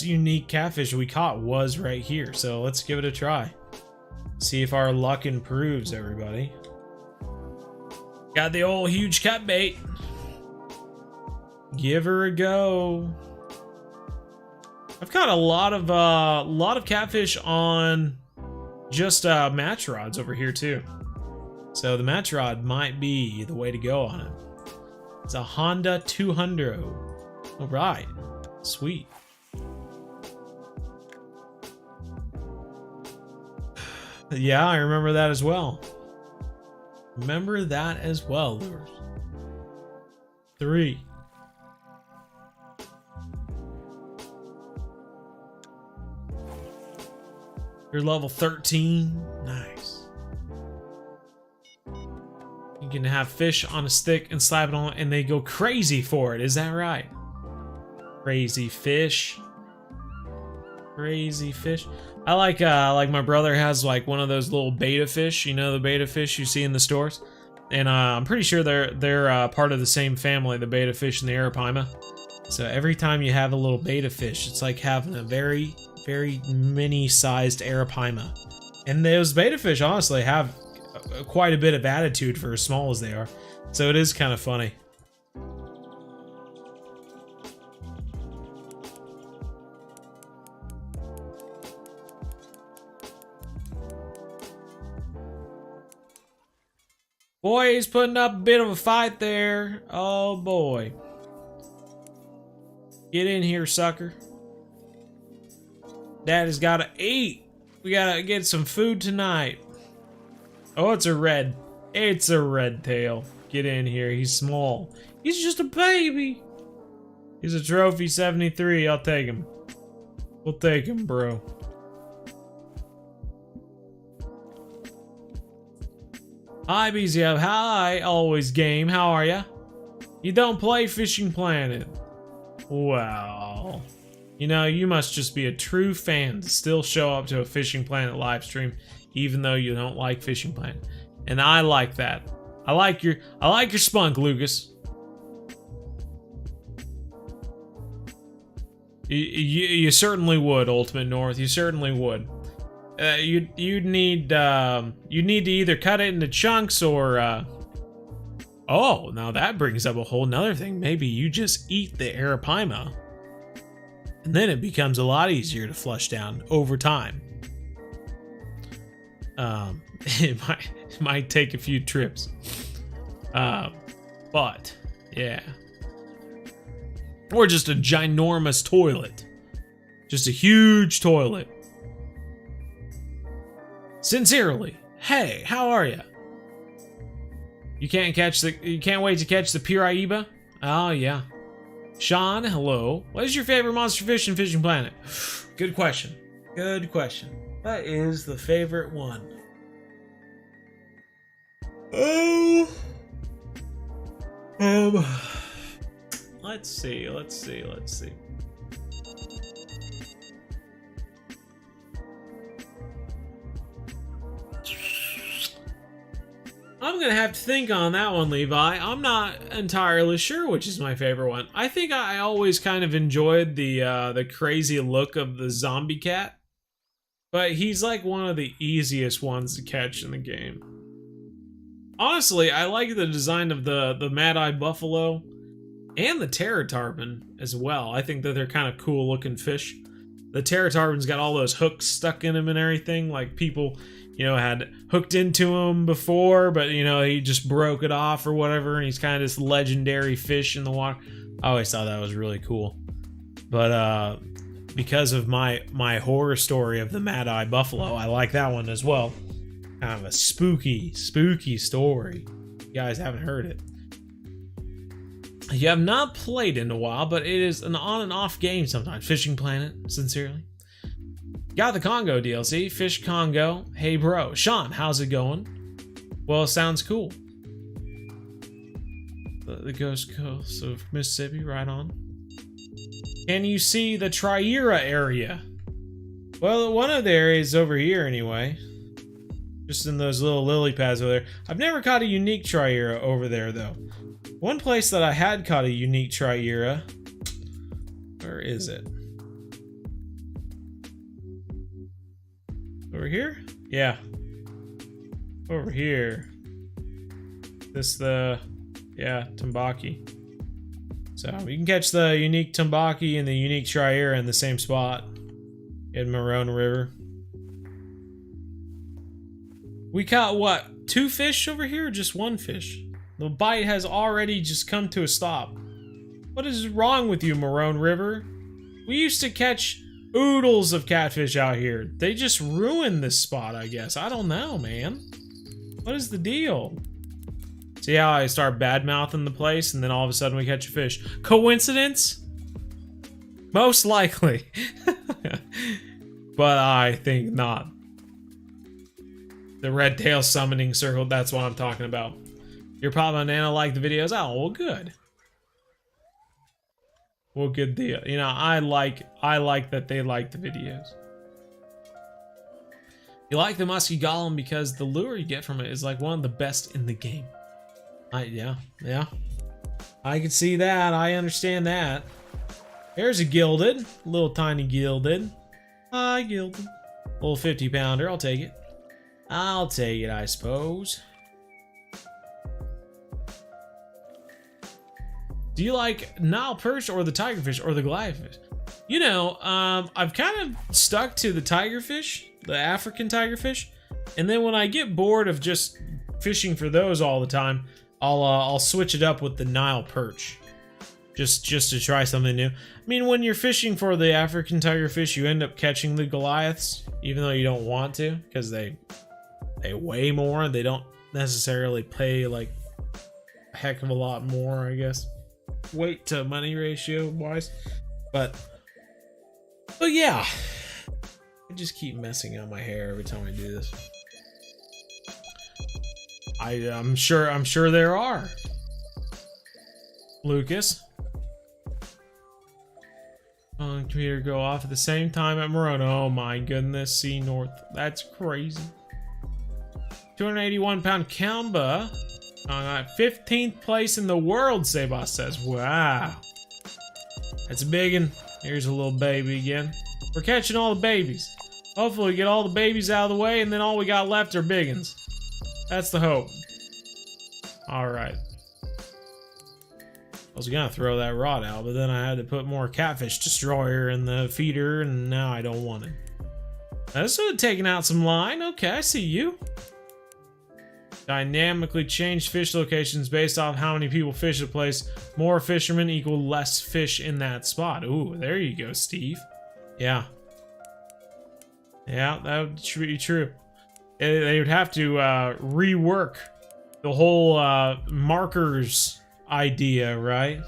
unique catfish we caught was right here. So let's give it a try. See if our luck improves, everybody. Got the old huge cut bait. Give her a go. I've caught a lot of catfish on just match rods over here too. So the match rod might be the way to go on it. It's a Honda 200. All right, sweet. Yeah, I remember that as well. Remember that as well, lures. 3. You're level 13. Nice. You can have fish on a stick and slap it on, and they go crazy for it. Is that right? Crazy fish. Crazy fish. I like my brother has like one of those little beta fish, you know, the beta fish you see in the stores, and I'm pretty sure they're part of the same family, the beta fish and the Arapaima. So every time you have a little beta fish, it's like having a very, very mini-sized Arapaima. And those beta fish honestly have quite a bit of attitude for as small as they are, so it is kind of funny. Boy, he's putting up a bit of a fight there. Oh boy. Get in here, sucker. Daddy's gotta eat. We gotta get some food tonight. Oh, it's a red. It's a redtail. Get in here. He's small. He's just a baby. He's a trophy 73. I'll take him. We'll take him, bro. Hi, bzhub. Hi, always game. How are ya? You don't play Fishing Planet. Wow. You know, you must just be a true fan to still show up to a Fishing Planet live stream, even though you don't like Fishing Planet. And I like that. I like your spunk, Lucas. You certainly would, Ultimate North. You certainly would. You'd need to either cut it into chunks or oh, now that brings up a whole nother thing. Maybe you just eat the arapaima, and then it becomes a lot easier to flush down over time. It might take a few trips. But yeah. Or just a ginormous toilet. Just a huge toilet. Sincerely, hey, how are ya? You can't wait to catch the Piraiba? Oh yeah. Sean, hello. What is your favorite monster fish in Fishing Planet? Good question. Good question. What is the favorite one? Oh. Let's see. I'm gonna have to think on that one, Levi. I'm not entirely sure which is my favorite one. I think I always kind of enjoyed the crazy look of the zombie cat, but he's like one of the easiest ones to catch in the game. Honestly, I like the design of the Mad-Eye Buffalo and the Terror Tarpon as well. I think that they're kind of cool looking fish. The Terror Tarpon's got all those hooks stuck in him and everything, like people, you know, had hooked into him before, but you know, he just broke it off or whatever, and he's kind of this legendary fish in the water. I always thought that was really cool. But because of my horror story of the Mad-Eye Buffalo, I like that one as well. Kind of a spooky story. You guys haven't heard it. You have not played in a while, but it is an on and off game sometimes. Fishing Planet, sincerely. Got the Congo DLC, Fish Congo. Hey bro, Sean, how's it going? Well, sounds cool. The Ghost Coast of Mississippi, right on. Can you see the Triera area? Well, one of the areas over here anyway. Just in those little lily pads over there. I've never caught a unique Triera over there though. One place that I had caught a unique Triera. Where is it? Over here? Yeah. Over here. Yeah, Tambaki. So you can catch the unique Tambaki and the unique Triera in the same spot in Marron River. We caught what? 2 fish over here or just 1 fish? The bite has already just come to a stop. What is wrong with you, Marron River? We used to catch oodles of catfish out here. They just ruined this spot, I guess. I don't know, man. What is the deal? See how I start bad-mouthing the place and then all of a sudden we catch a fish? Coincidence? Most likely. But I think not. The Redtail summoning circle, that's what I'm talking about. Your Papa and Nana like the videos? Oh, well, good. Well, good deal. You know, I like that they like the videos. You like the musky golem because the lure you get from it is like one of the best in the game. Yeah. I can see that. I understand that. There's a Gilded. Little tiny Gilded. Hi, Gilded. Little 50-pounder. I'll take it. I'll take it, I suppose. Do you like Nile perch or the tigerfish or the gladfish? You know, I've kind of stuck to the tigerfish, the African tigerfish, and then when I get bored of just fishing for those all the time, I'll switch it up with the Nile perch. just to try something new. I mean, when you're fishing for the African tiger fish, you end up catching the Goliaths, even though you don't want to, because they weigh more. They don't necessarily pay like a heck of a lot more, I guess, weight to money ratio wise. But yeah, I just keep messing up my hair every time I do this. I'm sure there are. Lucas. On computer go off at the same time at Marron. Oh my goodness, see north. That's crazy. 281-pound Kamba. 15th place in the world, Sebas says. Wow. That's a big one. Here's a little baby again. We're catching all the babies. Hopefully we get all the babies out of the way, and then all we got left are big ones. That's the hope. Alright. I was gonna throw that rod out, but then I had to put more Catfish Destroyer in the feeder, and now I don't want it. That's taking out some line. Okay, I see you. Dynamically change fish locations based off how many people fish a place. More fishermen equal less fish in that spot. Ooh, there you go, Steve. Yeah. Yeah, that would be true. They would have to rework the whole markers idea, right?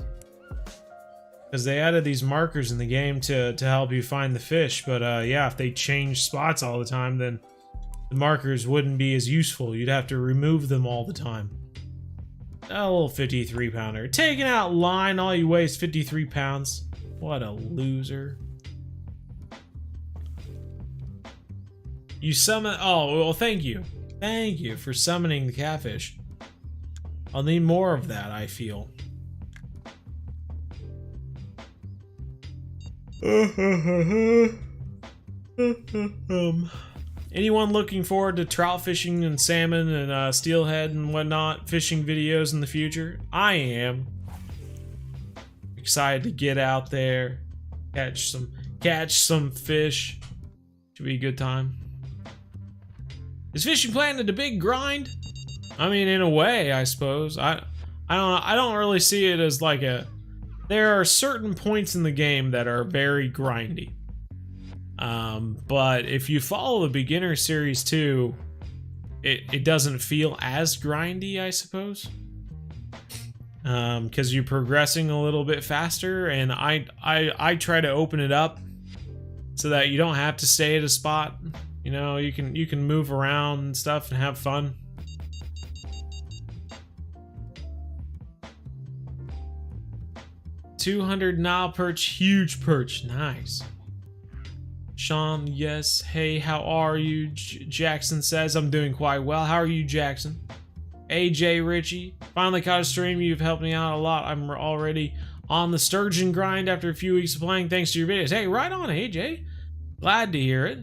Because they added these markers in the game to help you find the fish, but yeah, if they change spots all the time, then the markers wouldn't be as useful. You'd have to remove them all the time. A little 53-pounder. Taking out line, all you weigh is 53 pounds. What a loser. You summon... Oh, well, thank you. Thank you for summoning the catfish. I'll need more of that, I feel. Anyone looking forward to trout fishing and salmon and steelhead and whatnot fishing videos in the future? I am. Excited to get out there, catch some fish. Should be a good time. Is fishing Planet a big grind? I mean, in a way, I suppose. I don't really see it as like a... There are certain points in the game that are very grindy. But if you follow the beginner series too, it doesn't feel as grindy, I suppose. Because you're progressing a little bit faster, and I try to open it up so that you don't have to stay at a spot. You know, you can move around and stuff and have fun. $200 Nile perch, huge perch, nice. Sean, yes. Hey, how are you? Jackson says, I'm doing quite well. How are you, Jackson? AJ Richie, finally caught a stream. You've helped me out a lot. I'm already on the sturgeon grind after a few weeks of playing thanks to your videos. Hey, right on, AJ. Glad to hear it.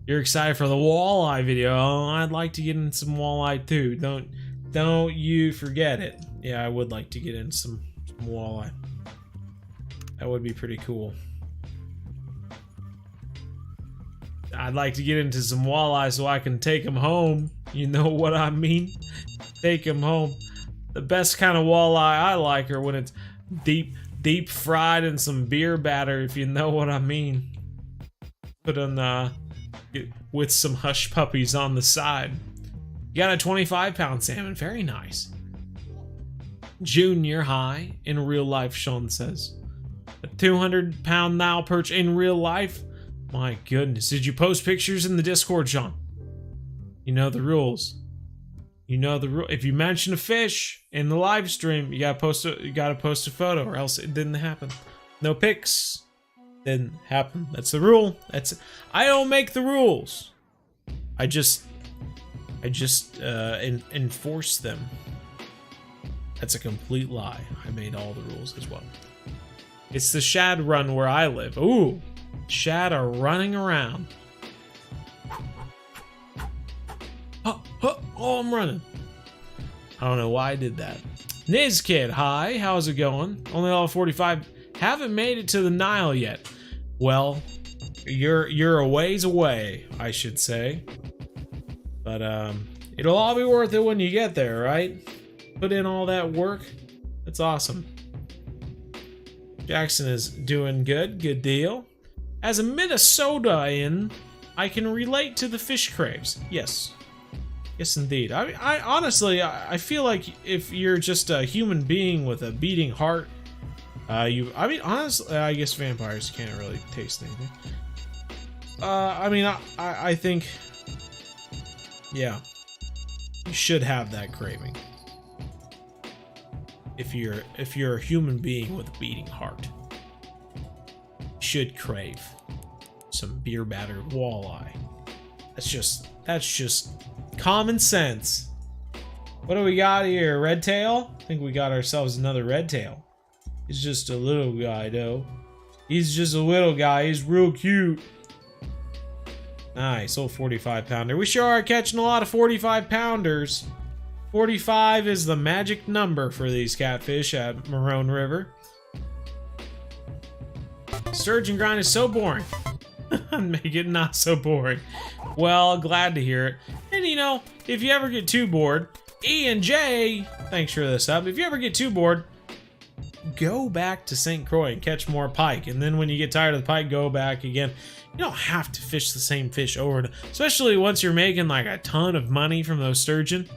You're excited for the walleye video. Oh, I'd like to get in some walleye too. Don't you forget it. Yeah, I would like to get in some walleye. That would be pretty cool. I'd like to get into some walleye so I can take them home. You know what I mean? Take them home. The best kind of walleye I like are when it's deep fried in some beer batter, if you know what I mean. Put on with some hush puppies on the side. You got a 25-pound salmon. Very nice. Junior high in real life, Sean says. A 200-pound Nile perch in real life? My goodness. Did you post pictures in the Discord, Sean? You know the rules. You know the rule. If you mention a fish in the live stream, you gotta post a photo, or else it didn't happen. No pics. Didn't happen. That's the rule. I don't make the rules. I just enforce them. That's a complete lie. I made all the rules as well. It's the shad run where I live. Ooh, shad are running around. Oh, I'm running. I don't know why I did that. Nizkid, hi, how's it going? Only level 45. Haven't made it to the Nile yet. Well, you're a ways away, I should say. But it'll all be worth it when you get there, right? Put in all that work. That's awesome. Jackson is doing good. Good deal. As a Minnesotan, I can relate to the fish craves. Yes. Yes, indeed. I honestly, I feel like if you're just a human being with a beating heart, honestly, I guess vampires can't really taste anything. I think, yeah, you should have that craving. If you're a human being with a beating heart, you should crave some beer battered walleye. That's just common sense. What do we got here? Redtail? I think we got ourselves another redtail. He's just a little guy though. He's just a little guy. He's real cute. Nice, old 45 pounder. We sure are catching a lot of 45 pounders. 45 is the magic number for these catfish at Marron River. Sturgeon grind is so boring. Make it not so boring. Well, glad to hear it. And you know, if you ever get too bored, E and J, thanks for this up. If you ever get too bored, go back to St. Croix and catch more pike. And then when you get tired of the pike, go back again. You don't have to fish the same fish over and especially once you're making like a ton of money from those sturgeon.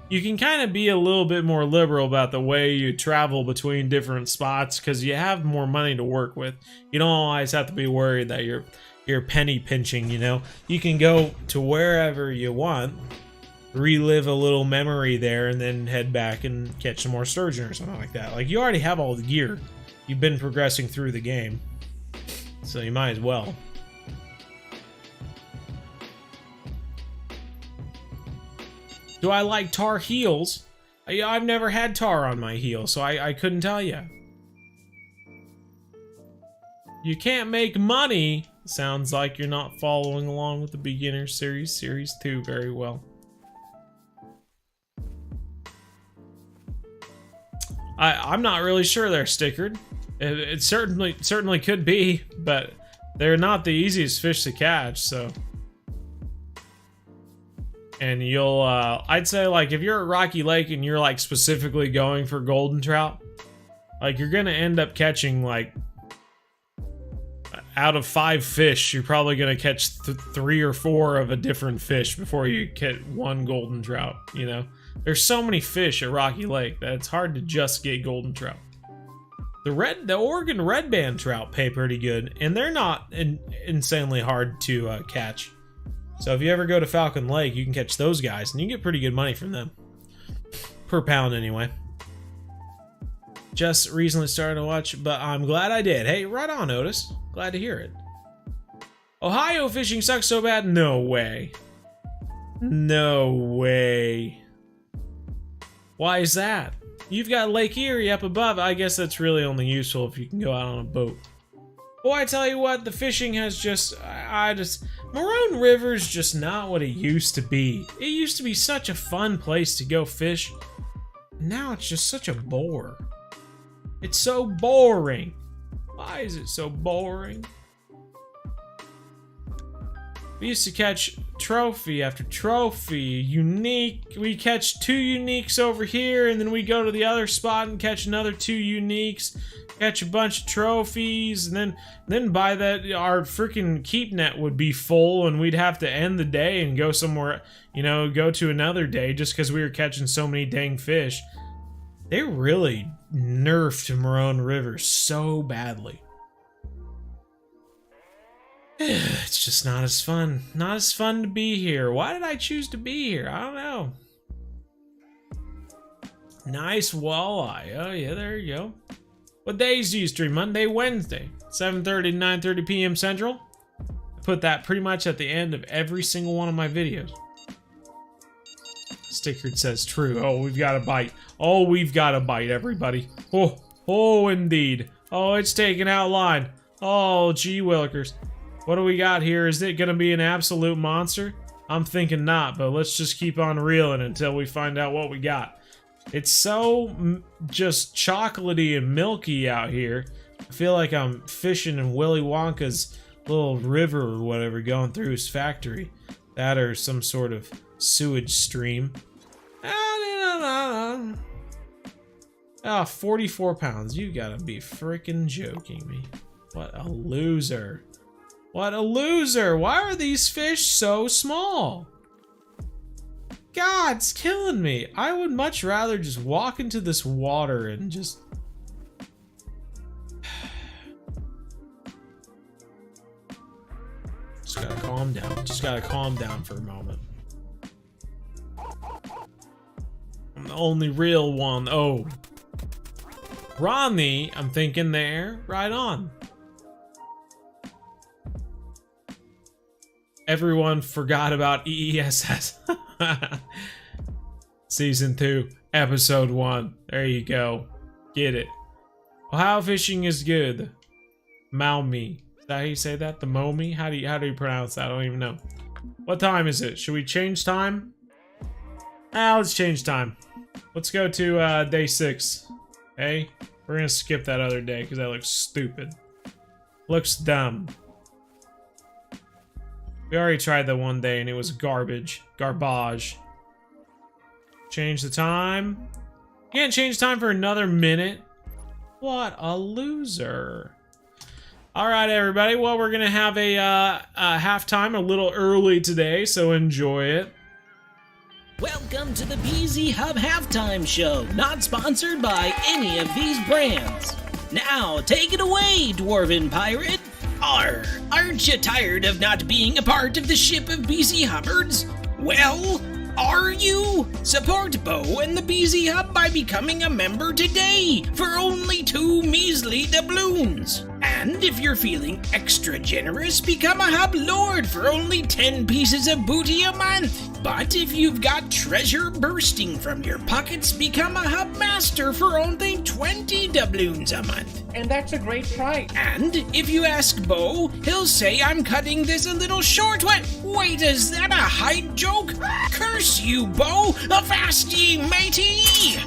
You can kind of be a little bit more liberal about the way you travel between different spots because you have more money to work with. You don't always have to be worried that you're penny pinching, you know. You can go to wherever you want, relive a little memory there, and then head back and catch some more sturgeon or something like that. Like, you already have all the gear. You've been progressing through the game, so you might as well. Do I like tar heels? I've never had tar on my heel, so I couldn't tell you. You can't make money. Sounds like you're not following along with the beginner series, series 2 very well. I'm not really sure they're stickered. It certainly could be, but they're not the easiest fish to catch, so. And you'll, I'd say like if you're at Rocky Lake and you're like specifically going for golden trout, like you're gonna end up catching like, out of 5 fish, you're probably gonna catch 3 or 4 of a different fish before you get one golden trout, you know? There's so many fish at Rocky Lake that it's hard to just get golden trout. The Oregon red band trout pay pretty good, and they're not insanely hard to catch. So if you ever go to Falcon Lake, you can catch those guys, and you get pretty good money from them. Per pound, anyway. Just recently started to watch, but I'm glad I did. Hey, right on, Otis. Glad to hear it. Ohio fishing sucks so bad? No way. No way. Why is that? You've got Lake Erie up above. I guess that's really only useful if you can go out on a boat. Boy, I tell you what, the fishing has just... Marron River's just not what it used to be. It used to be such a fun place to go fish. Now it's just such a bore. It's so boring. Why is it so boring? We used to catch trophy after trophy, unique. We catch 2 uniques over here, and then we go to the other spot and catch another 2 uniques, catch a bunch of trophies, and then by that, our freaking keep net would be full, and we'd have to end the day and go somewhere, you know, go to another day just because we were catching so many dang fish. They really nerfed Marron River so badly. It's just not as fun. Not as fun to be here. Why did I choose to be here? I don't know. Nice walleye. Oh yeah, there you go. What days do you stream? Monday, Wednesday, 7:30 to 9:30 p.m. Central. I put that pretty much at the end of every single one of my videos. Stickered says true. Oh, we've got a bite. Oh, we've got a bite, everybody. Oh, indeed. Oh, it's taking out line. Oh, gee willikers. What do we got here? Is it gonna be an absolute monster? I'm thinking not, but let's just keep on reeling until we find out what we got. It's so just chocolatey and milky out here. I feel like I'm fishing in Willy Wonka's little river or whatever going through his factory. That or some sort of sewage stream. Ah, 44 pounds. You gotta be freaking joking me. What a loser. What a loser. Why are these fish so small? God, it's killing me. I would much rather just walk into this water and just... Just gotta calm down. Just gotta calm down for a moment. I'm the only real one. Oh. Ronnie, I'm thinking there. Right on. Everyone forgot about EESS. Season 2, Episode 1. There you go. Get it. Ohio fishing is good. Maumi. Is that how you say that? The Momi? How do you pronounce that? I don't even know. What time is it? Should we change time? Let's change time. Let's go to day 6. Okay? We're gonna skip that other day because that looks stupid. Looks dumb. We already tried that one day and it was garbage. Garbage. Change the time. You can't change time for another minute. What a loser. Alright everybody, well we're gonna have a halftime a little early today, so enjoy it. Welcome to the bzhub halftime show, not sponsored by any of these brands. Now, take it away, Dwarven Pirate. Arr, aren't you tired of not being a part of the ship of bzhubbards? Well, are you? Support Bo and the bzhub by becoming a member today for only 2 measly doubloons. And if you're feeling extra generous, become a hub lord for only 10 pieces of booty a month. But if you've got treasure bursting from your pockets, become a hub master for only 20 doubloons a month. And that's a great price. And if you ask Bo, he'll say I'm cutting this a little short. Wait, is that a height joke? Curse you, Bo! Avast ye, matey!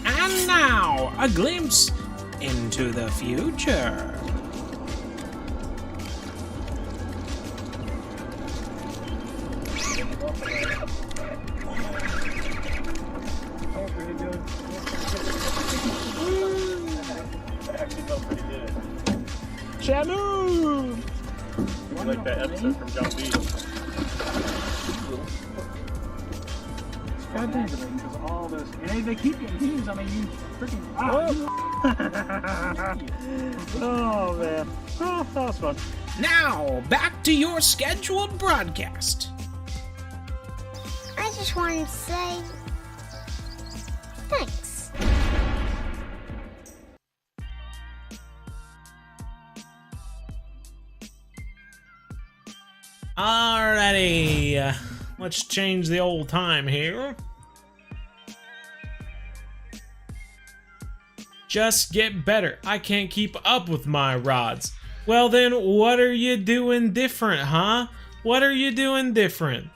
And now, a glimpse into the future. Shamu! Like that episode from John B. All this, and they keep getting teams. I mean, you freaking. Oh man, oh, that was fun. Now, back to your scheduled broadcast. I just wanted to say thanks. Alrighty, let's change the old time here. Just get better. I can't keep up with my rods. Well then, what are you doing different, huh? What are you doing different?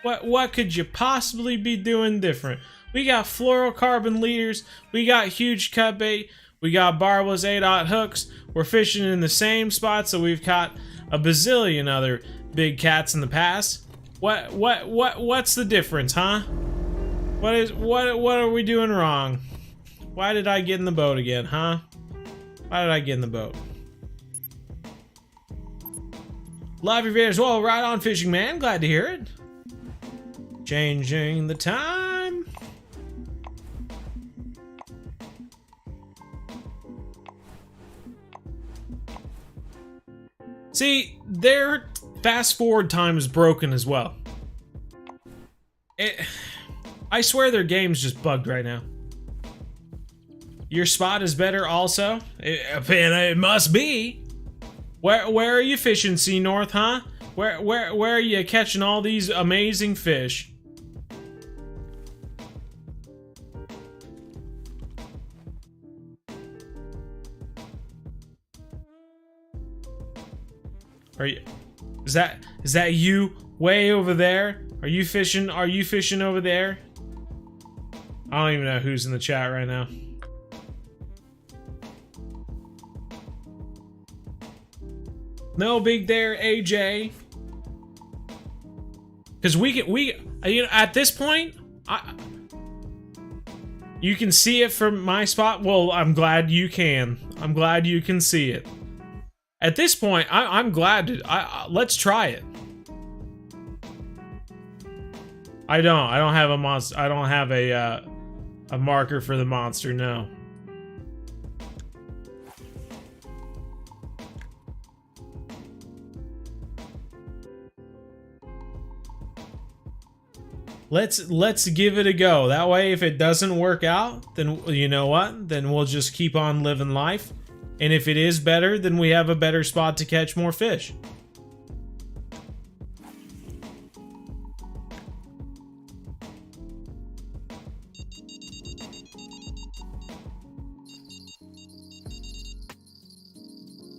What could you possibly be doing different? We got fluorocarbon leaders, we got huge cut bait, we got barbless 8/0 hooks. We're fishing in the same spots that we've caught a bazillion other big cats in the past. What's the difference, huh? What are we doing wrong? Why did I get in the boat again, huh? Why did I get in the boat? Love your videos. Well, right on, fishing man. Glad to hear it. Changing the time. See, their fast forward time is broken as well. I swear their game's just bugged right now. Your spot is better also? It must be. Where are you fishing, Sea North, huh? Where are you catching all these amazing fish? Is that you way over there? Are you fishing over there? I don't even know who's in the chat right now. No big there, AJ. Because we you know, at this point, You can see it from my spot? Well, I'm glad you can. I'm glad you can see it. At this point, I'm glad to... let's try it. I don't have a monster. I don't have a marker for the monster, no. Let's give it a go. That way, if it doesn't work out, then you know what? Then we'll just keep on living life. And if it is better, then we have a better spot to catch more fish.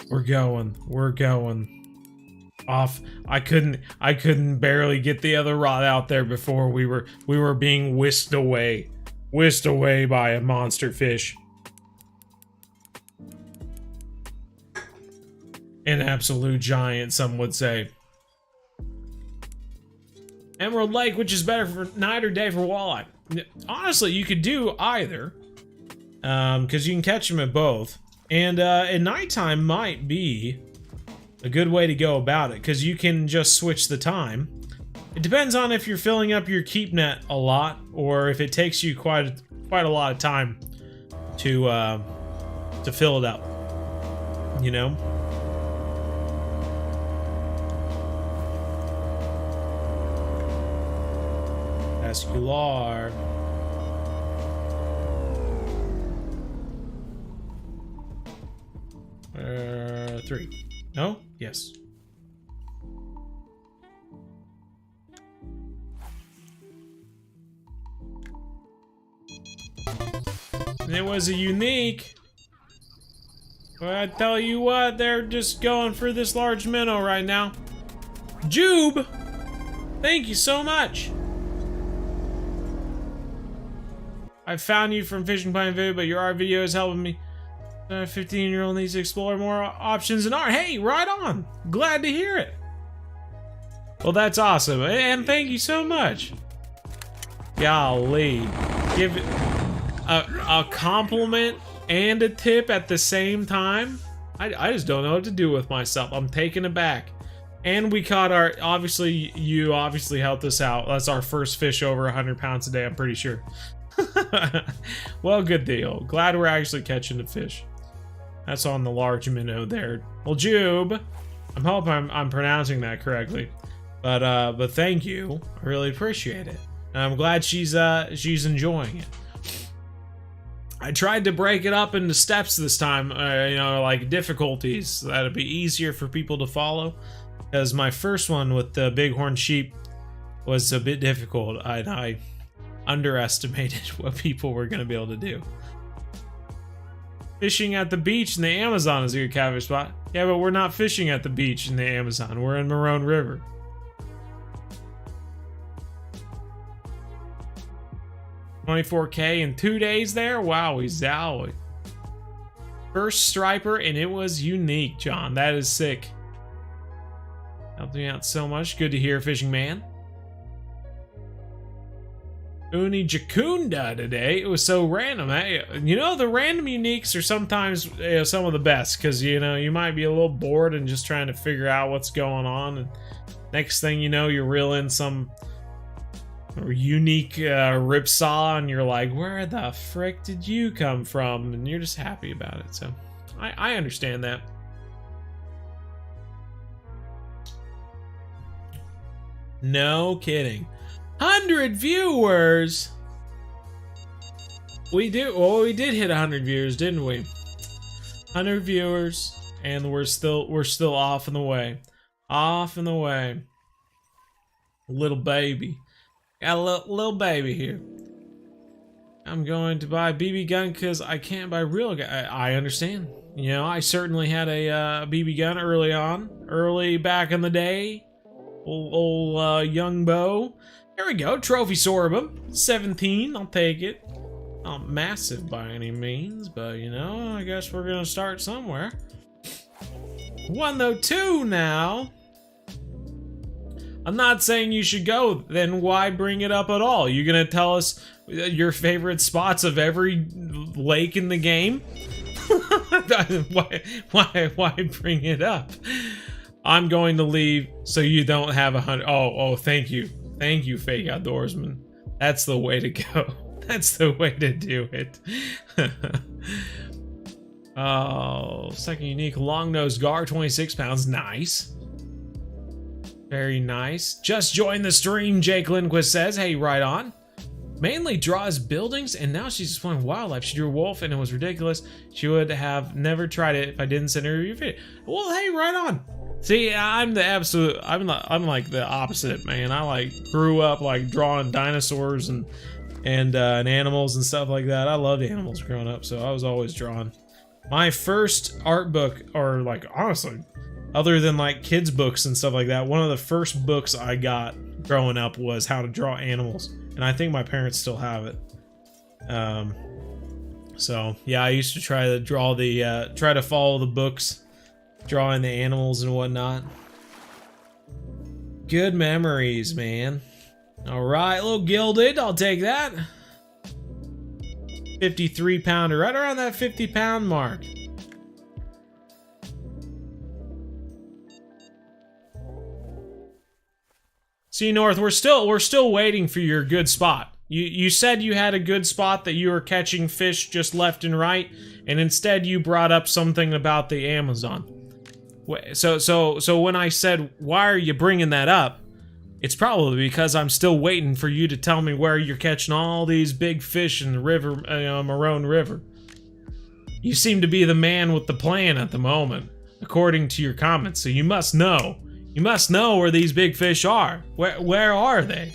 We're going. Off. I couldn't barely get the other rod out there before we were being whisked away by a monster fish. An absolute giant, some would say. Emerald Lake, which is better for night or day for walleye? Honestly, you could do either, because you can catch them at both. And at nighttime might be a good way to go about it, because you can just switch the time. It depends on if you're filling up your keep net a lot, or if it takes you quite a lot of time to fill it up. You know. Vascular. Three. No? Yes. It was a unique. Well, I tell you what, they're just going for this large minnow right now. Jube! Thank you so much. I found you from Fishing Pine Video, but your art video is helping me. 15-year-old needs to explore more options in art. Hey, right on. Glad to hear it. Well, that's awesome. And thank you so much. Golly. Give it a compliment and a tip at the same time. I just don't know what to do with myself. I'm taken aback. And we caught our... Obviously, you obviously helped us out. That's our first fish over 100 pounds a day, I'm pretty sure. Well, good deal. Glad we're actually catching the fish. That's on the large minnow there. Well, Jube, I hope I'm pronouncing that correctly. But thank you. I really appreciate it. And I'm glad she's enjoying it. I tried to break it up into steps this time, you know, like difficulties, so that it'd be easier for people to follow. Because my first one with the bighorn sheep was a bit difficult. I underestimated what people were going to be able to do. Fishing at the beach in the Amazon is a good catfish spot. Yeah, but we're not fishing at the beach in the Amazon. We're in Marron River. $24K in 2 days there? Wowie zowie. First striper, and it was unique, John. That is sick. Helped me out so much. Good to hear, fishing man. Uni Jacunda today. It was so random. Hey, you know, the random uniques are sometimes some of the best, because, you know, you might be a little bored and just trying to figure out what's going on, and next thing you know, you're reeling some unique ripsaw, and you're like, where the frick did you come from? And you're just happy about it. So I understand that. No kidding. 100 viewers. We did hit 100 viewers, didn't we? 100 viewers, and we're still off and away. Off and away. Little baby. Got a little baby here. I'm going to buy a BB gun because I can't buy real gun. I understand. You know, I certainly had a BB gun early back in the day. Old young bow. There we go, trophy sorbum, 17, I'll take it. Not massive by any means, but you know, I guess we're gonna start somewhere. 102 now. I'm not saying you should go, then why bring it up at all? You gonna tell us your favorite spots of every lake in the game? Why bring it up? I'm going to leave so you don't have 100. Oh, thank you, fake outdoorsman. That's the way to go. That's the way to do it. Oh, second unique long-nosed gar, 26 pounds. Nice. Very nice. Just joined the stream, Jake Lindquist says. Hey, right on. Mainly draws buildings, and now she's exploring wildlife. She drew a wolf, and it was ridiculous. She would have never tried it if I didn't send her your video. Well, hey, right on. See, I'm like the opposite, man. I like grew up like drawing dinosaurs and animals and stuff like that. I loved animals growing up, so I was always drawing. My first art book, or like honestly, other than like kids books and stuff like that, one of the first books I got growing up was how to draw animals, and I think my parents still have it. So yeah, I used to try to draw the try to follow the books, drawing the animals and whatnot. Good memories, man. All right, little Gilded, I'll take that. 53 pounder, right around that 50 pound mark. See, North, we're still waiting for your good spot. You said you had a good spot that you were catching fish just left and right, and instead you brought up something about the Amazon. So when I said, why are you bringing that up? It's probably because I'm still waiting for you to tell me where you're catching all these big fish in the river, Marron River. You seem to be the man with the plan at the moment, according to your comments, so you must know. You must know where these big fish are. Where are they?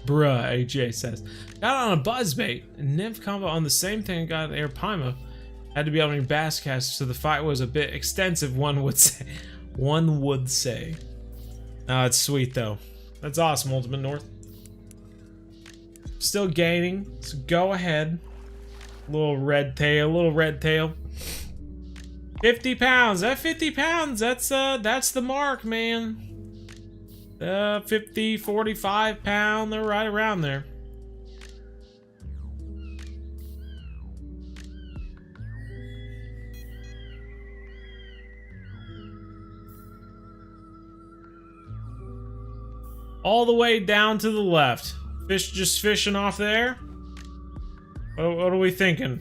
Bruh, AJ says. Got on a buzzbait, and nymph combo on the same thing I got at Air Pima. Had to be on your bass cast, so the fight was a bit extensive, one would say. One would say. Oh, it's sweet though. That's awesome, Ultimate North. Still gaining, so go ahead. Little Redtail. 50 pounds. That 50 pounds, that's the mark, man. 50, 45 pound, they're right around there. All the way down to the left. Fish just fishing off there? What are we thinking?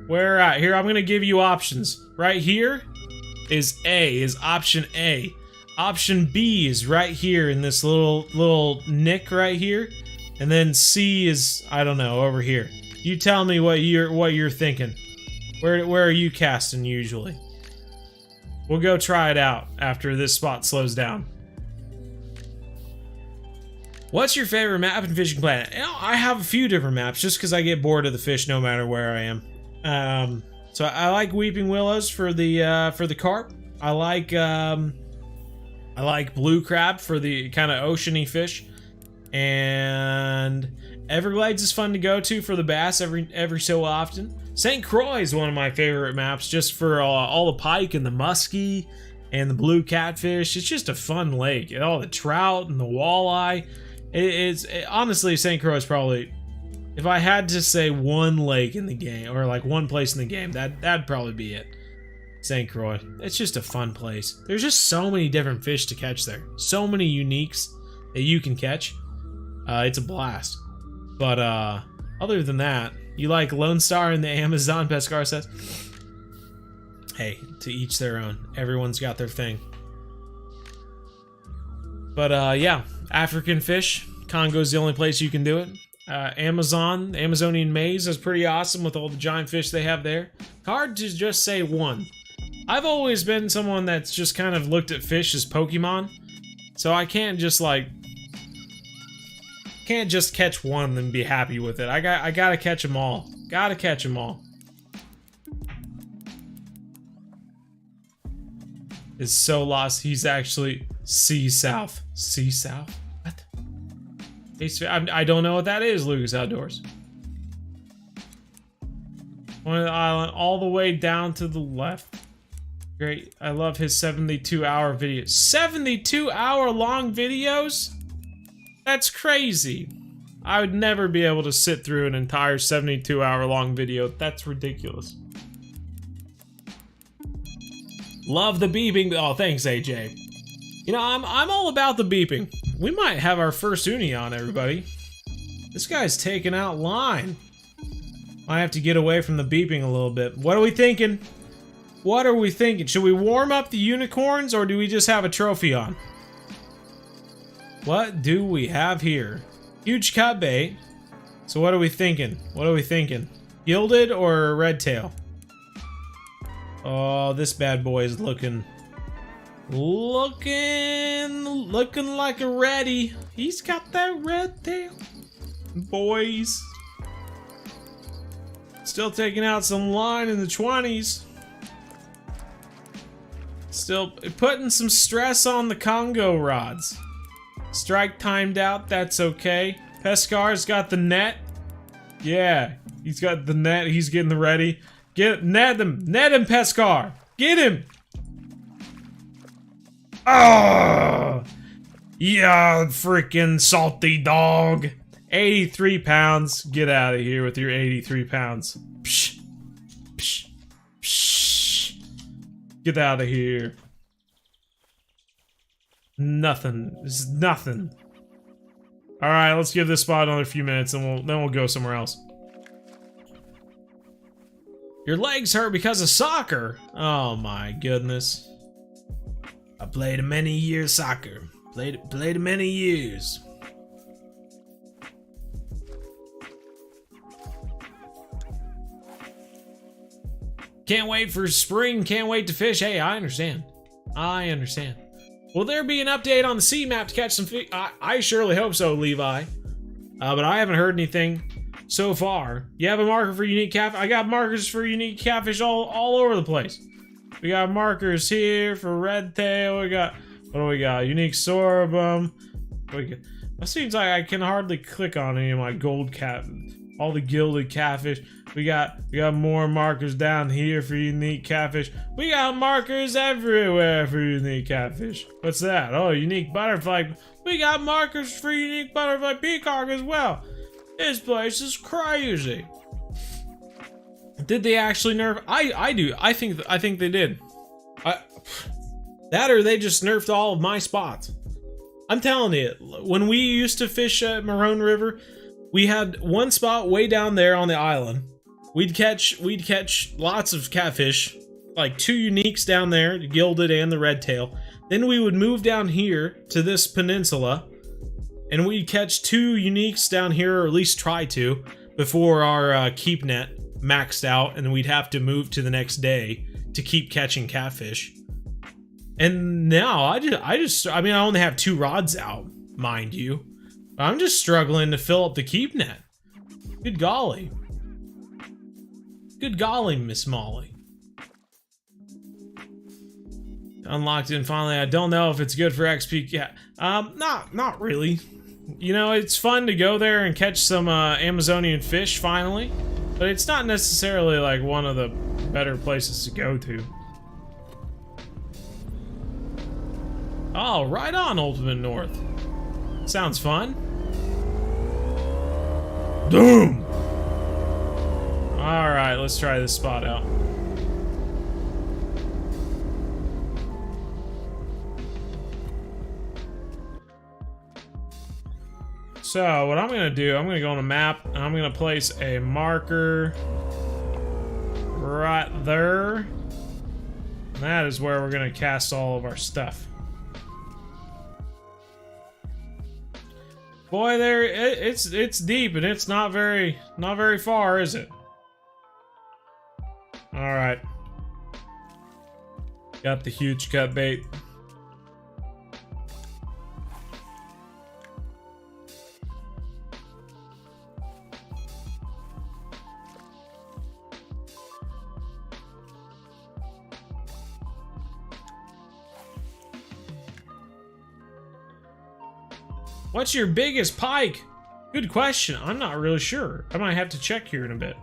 Where at? Here, I'm gonna give you options. Right here is option A. Option B is right here in this little nick right here, and then C is, I don't know, over here. You tell me what you're thinking. Where are you casting usually? We'll go try it out after this spot slows down. What's your favorite map and fishing planet? You know, I have a few different maps just because I get bored of the fish no matter where I am. So I like Weeping Willows for the carp. I like blue crab for the kind of oceany fish, and Everglades is fun to go to for the bass every so often. St. Croix is one of my favorite maps just for all the pike and the muskie and the blue catfish. It's just a fun lake, and all the trout and the walleye. Honestly, St. Croix is probably, if I had to say one lake in the game or like one place in the game, that'd probably be it. St. Croix. It's just a fun place. There's just so many different fish to catch there. So many uniques that you can catch. It's a blast. But other than that, you like Lone Star in the Amazon, Pescar says. Hey, to each their own. Everyone's got their thing. But yeah, African fish. Congo's the only place you can do it. Amazon, the Amazonian maze is pretty awesome with all the giant fish they have there. Hard to just say one. I've always been someone that's just kind of looked at fish as Pokemon, so I can't just catch one and be happy with it. I gotta catch them all. Gotta catch them all. Is so lost. He's actually Sea South. Sea South? What? I don't know what that is, Lucas Outdoors. One of the island all the way down to the left. Great. I love his 72-hour videos. 72-hour long videos? That's crazy. I would never be able to sit through an entire 72-hour long video. That's ridiculous. Love the beeping. Oh, thanks, AJ. You know, I'm all about the beeping. We might have our first uni on, everybody. This guy's taking out line. I have to get away from the beeping a little bit. What are we thinking? What are we thinking? Should we warm up the unicorns or do we just have a trophy on? What do we have here? Huge cut bait. So what are we thinking? What are we thinking? Gilded or Redtail? Oh, this bad boy is looking like a ready. He's got that red tail. Boys. Still taking out some line in the 20s. Still putting some stress on the Congo rods. Strike timed out, that's okay. Pescar's got the net. Yeah, he's got the net, he's getting the ready. Net him, Pescar. Get him. Oh, yeah, freaking salty dog. 83 pounds. Get out of here with your 83 pounds. Psh, psh, psh. Get out of here. Nothing. This is nothing. All right, let's give this spot another few minutes, and then we'll go somewhere else. Your legs hurt because of soccer. Oh my goodness. I played many years soccer. Played many years. Can't wait for spring, can't wait to fish. Hey, I understand. I understand. Will there be an update on the sea map to catch some fish? I surely hope so, Levi. But I haven't heard anything so far. You have a marker for unique catfish? I got markers for unique catfish all over the place. We got markers here for Redtail. We got, what do we got? Unique sorghum. It seems like I can hardly click on any of my gold cat, all the gilded catfish. We got more markers down here for unique catfish. We got markers everywhere for unique catfish. What's that? Oh, unique butterfly. We got markers for unique butterfly peacock as well. This place is crazy. Did they actually nerf? I do. I think they did. That or they just nerfed all of my spots. I'm telling you, when we used to fish at Marron River, we had one spot way down there on the island. We'd catch lots of catfish, like 2 uniques down there, the Gilded and the Redtail. Then we would move down here to this peninsula, and we'd catch 2 uniques down here, or at least try to, before our keep net maxed out, and we'd have to move to the next day to keep catching catfish. And now I mean, I only have 2 rods out, mind you. But I'm just struggling to fill up the keep net. Good golly. Good golly, Miss Molly. Unlocked it finally. I don't know if it's good for XP. Yeah, not really. You know, it's fun to go there and catch some Amazonian fish finally, but it's not necessarily like one of the better places to go to. Oh, right on, Ultimate North. Sounds fun. Doom! Alright, let's try this spot out. So, what I'm gonna do, I'm gonna go on a map, and I'm gonna place a marker right there. And that is where we're gonna cast all of our stuff. Boy, there it's deep, and it's not very far, is it? All right. Got the huge cut bait. What's your biggest pike? Good question. I'm not really sure. I might have to check here in a bit.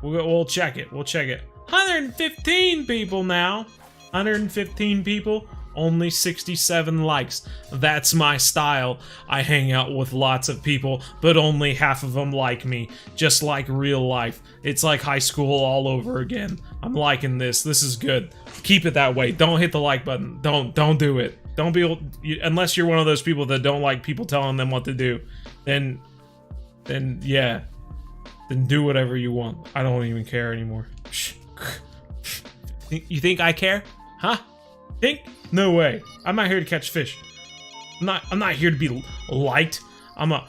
We'll check it. We'll check it. 115 people now. 115 people. Only 67 likes. That's my style. I hang out with lots of people, but only half of them like me. Just like real life. It's like high school all over again. I'm liking this. This is good. Keep it that way. Don't hit the like button. Don't do it. Don't be, unless you're one of those people that don't like people telling them what to do. Then yeah. Then do whatever you want. I don't even care anymore. You think I care? Huh? Think? No way. I'm not here to catch fish. I'm not here to be liked. I'm a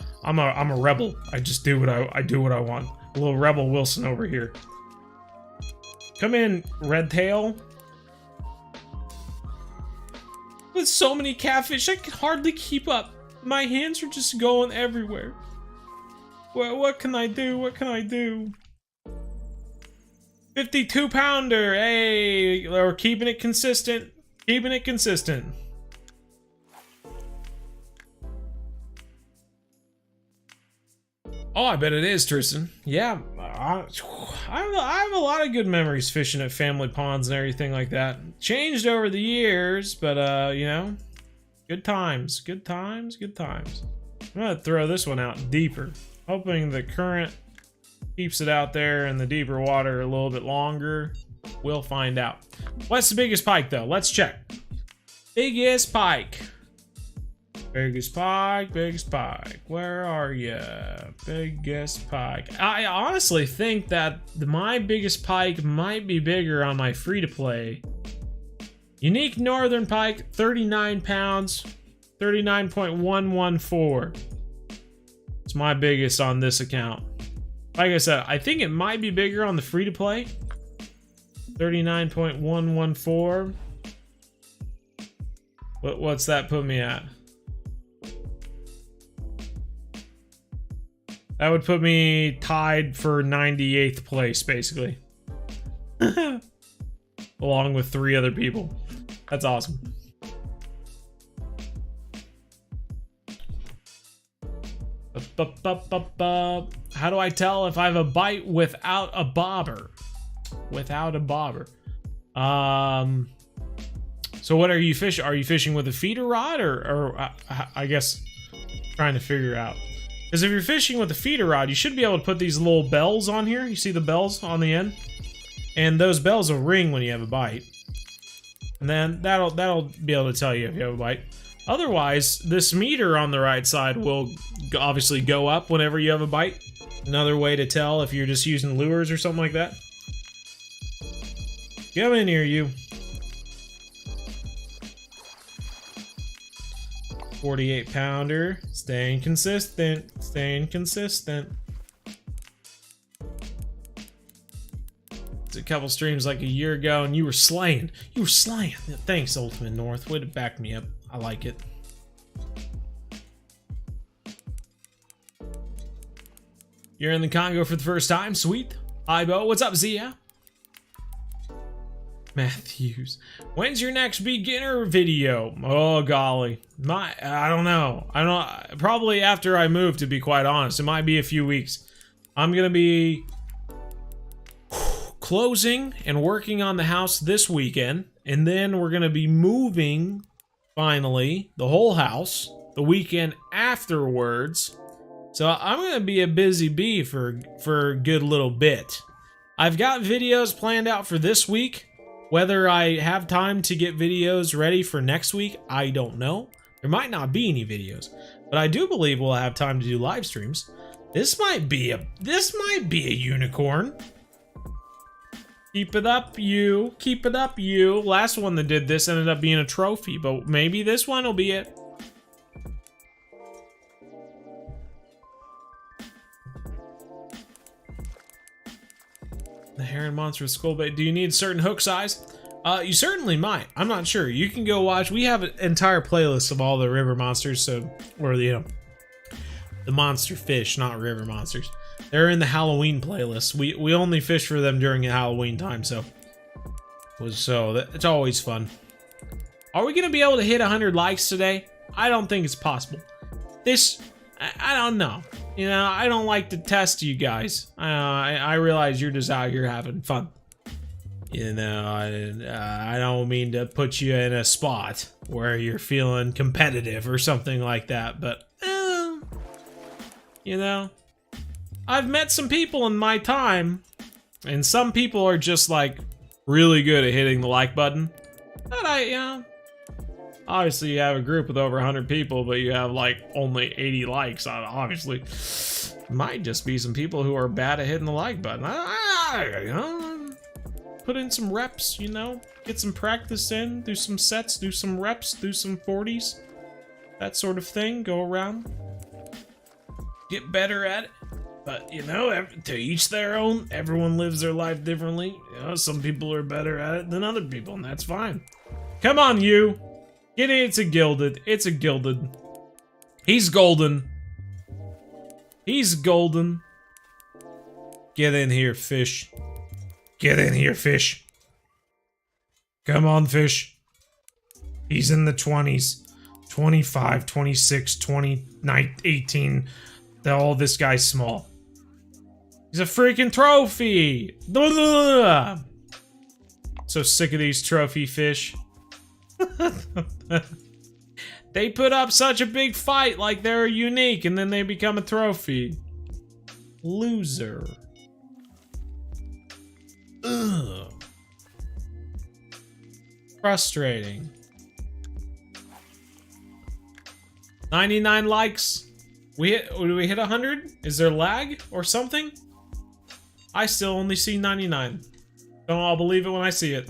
rebel. I just do what I do what I want. A little Rebel Wilson over here. Come in, Redtail. With so many catfish, I can hardly keep up. My hands are just going everywhere. What can I do? What can I do? 52 pounder. Hey, we're keeping it consistent. Keeping it consistent. Oh, I bet it is, Tristan. Yeah, I have a lot of good memories fishing at family ponds and everything like that. Changed over the years, but you know, good times, good times, good times. I'm gonna throw this one out deeper, hoping the current keeps it out there in the deeper water a little bit longer. We'll find out. What's the biggest pike, though? Let's check. Biggest pike. Biggest pike, biggest pike. Where are ya? Biggest pike. I honestly think that my biggest pike might be bigger on my free-to-play. Unique northern pike, 39 pounds, 39.114. It's my biggest on this account. Like I said, I think it might be bigger on the free-to-play. 39.114. What's that put me at? That would put me tied for 98th place, basically. Along with 3 other people. That's awesome. How do I tell if I have a bite without a bobber? Without a bobber. So what are you fishing? Are you fishing with a feeder rod or I guess trying to figure out. Because if you're fishing with a feeder rod, you should be able to put these little bells on here. You see the bells on the end? And those bells will ring when you have a bite. And then that'll be able to tell you if you have a bite. Otherwise, this meter on the right side will obviously go up whenever you have a bite. Another way to tell if you're just using lures or something like that. Come in here, you. 48 pounder. Staying consistent. Staying consistent. It's a couple streams like a year ago and you were slaying. You were slaying. Thanks, Ultimate North. Way to back me up. I like it. You're in the Congo for the first time. Sweet. Hi, Bo. What's up, Zia? Matthews. When's your next beginner video? Oh, golly. I don't know. Probably after I move, to be quite honest. It might be a few weeks. I'm going to be closing and working on the house this weekend. And then we're going to be moving, finally, the whole house the weekend afterwards. So I'm going to be a busy bee for a good little bit. I've got videos planned out for this week. Whether I have time to get videos ready for next week, I don't know. There might not be any videos, but I do believe we'll have time to do live streams. This might be a unicorn. Keep it up, you. Keep it up, you. Last one that did this ended up being a trophy, but maybe this one will be it. The Heron Monster with Skull Bait. Do you need a certain hook size? You certainly might. I'm not sure. You can go watch. We have an entire playlist of all the river monsters, so, or the monster fish, not river monsters. They're in the Halloween playlist. We only fish for them during the Halloween time, so it's always fun. Are we gonna be able to hit 100 likes today? I don't think it's possible. I don't know. You know, I don't like to test you guys. I realize you're just out here having fun. You know, I don't mean to put you in a spot where you're feeling competitive or something like that, but, you know, I've met some people in my time, and some people are just, like, really good at hitting the like button. But you know, obviously you have a group with over 100 people, but you have, like, only 80 likes. Obviously, might just be some people who are bad at hitting the like button. You know, put in some reps, you know, get some practice in, do some sets, do some reps, do some 40s, that sort of thing, go around, get better at it. But, you know, to each their own, everyone lives their life differently. You know, some people are better at it than other people, and that's fine. Come on, you. Get it, it's a Gilded. It's a Gilded. He's golden. He's golden. Get in here, fish. Get in here, fish. Come on, fish. He's in the 20s. 25, 26, 20, 18. Oh, this guy's small. He's a freaking trophy. So sick of these trophy fish. They put up such a big fight like they're unique, and then they become a trophy. Loser. Ugh. Frustrating. 99 likes. Do we hit 100? Is there lag or something? I still only see 99. Don't all believe it when I see it.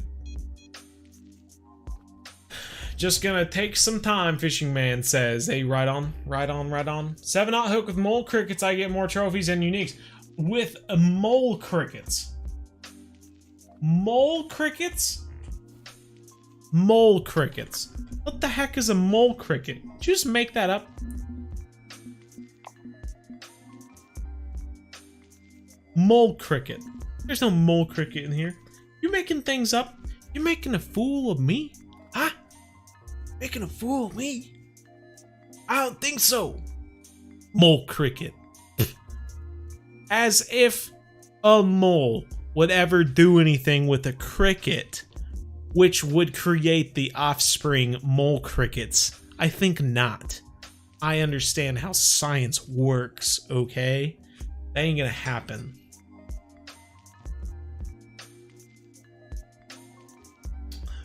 Just gonna take some time, Fishing Man says. Hey, right on, right on, right on. 7-aught hook with mole crickets, I get more trophies and uniques. With mole crickets. Mole crickets? Mole crickets. What the heck is a mole cricket? Did you just make that up? Mole cricket. There's no mole cricket in here. You making things up? You making a fool of me? Huh? Making a fool of me? I don't think so. Mole cricket. As if a mole would ever do anything with a cricket, which would create the offspring mole crickets. I think not. I understand how science works, okay? That ain't gonna happen.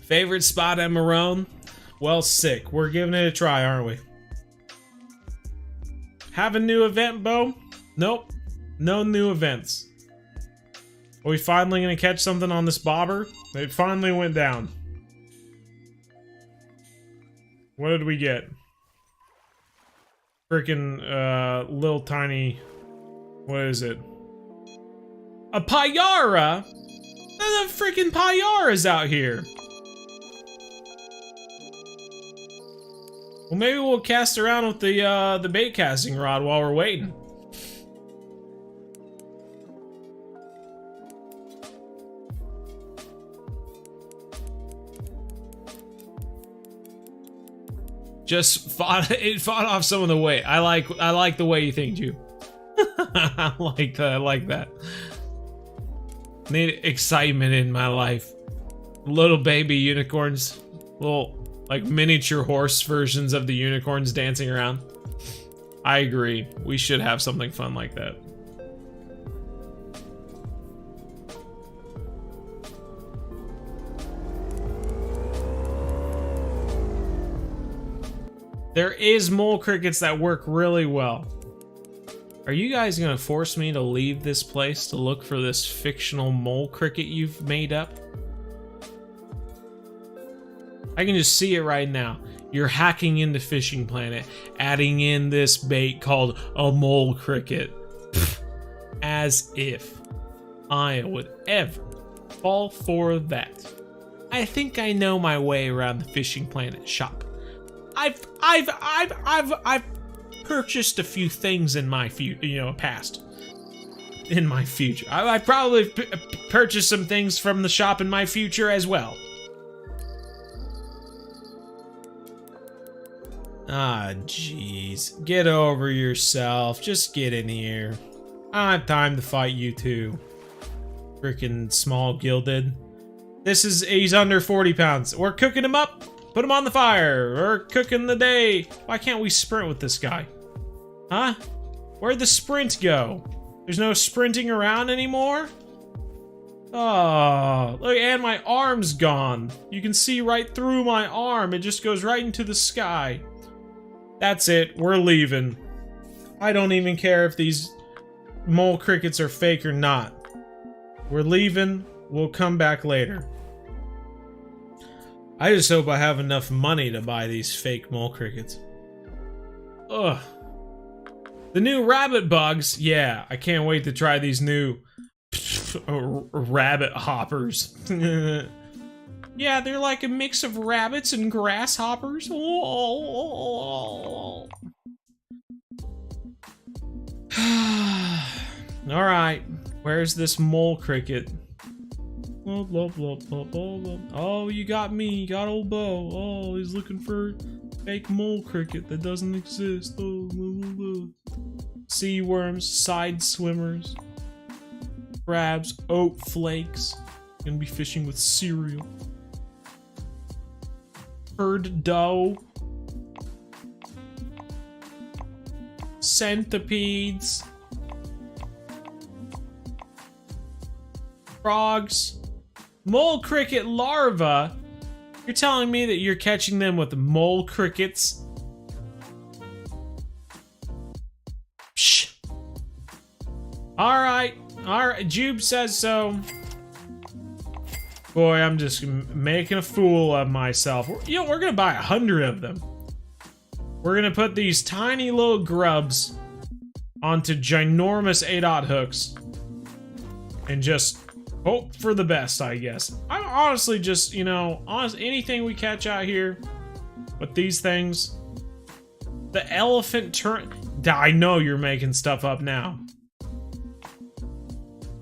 Favorite spot at Marron? Well, sick. We're giving it a try, aren't we? Have a new event, Bo? Nope. No new events. Are we finally gonna catch something on this bobber? It finally went down. What did we get? Freaking, little tiny... What is it? A Payara? The freaking Payara's out here. Well, maybe we'll cast around with the bait casting rod while we're waiting. Just fought off some of the weight. I like the way you think, Jew. I like that. Need excitement in my life. Little baby unicorns, little like miniature horse versions of the unicorns dancing around. I agree. We should have something fun like that. There is mole crickets that work really well. Are you guys gonna force me to leave this place to look for this fictional mole cricket you've made up? I can just see it right now. You're hacking into Fishing Planet, adding in this bait called a mole cricket. As if I would ever fall for that. I think I know my way around the Fishing Planet shop. I've purchased a few things in my past. In my future, I've probably purchased some things from the shop in my future as well. Ah, jeez. Get over yourself. Just get in here. I don't have time to fight you two. Freaking small Gilded. He's under 40 pounds. We're cooking him up. Put him on the fire. We're cooking the day. Why can't we sprint with this guy? Huh? Where'd the sprint go? There's no sprinting around anymore? Oh, look, and my arm's gone. You can see right through my arm. It just goes right into the sky. That's it. We're leaving. I don't even care if these mole crickets are fake or not. We're leaving. We'll come back later. I just hope I have enough money to buy these fake mole crickets. Ugh. The new rabbit bugs. Yeah, I can't wait to try these new rabbit hoppers. Yeah, they're like a mix of rabbits and grasshoppers. Oh. Alright, where's this mole cricket? Oh, you got me. You got old Bo. Oh, he's looking for fake mole cricket that doesn't exist. Oh. Sea worms, side swimmers, crabs, oat flakes. Gonna be fishing with cereal. Herd dough. Centipedes. Frogs. Mole cricket larvae? You're telling me that you're catching them with mole crickets? Psh. Alright, Jube says so. Boy, I'm just making a fool of myself. You know, we're gonna buy 100 of them. We're gonna put these tiny little grubs onto ginormous 8/0 hooks and just hope for the best, I guess. I honestly just, you know, anything we catch out here with these things. The elephant I know you're making stuff up now.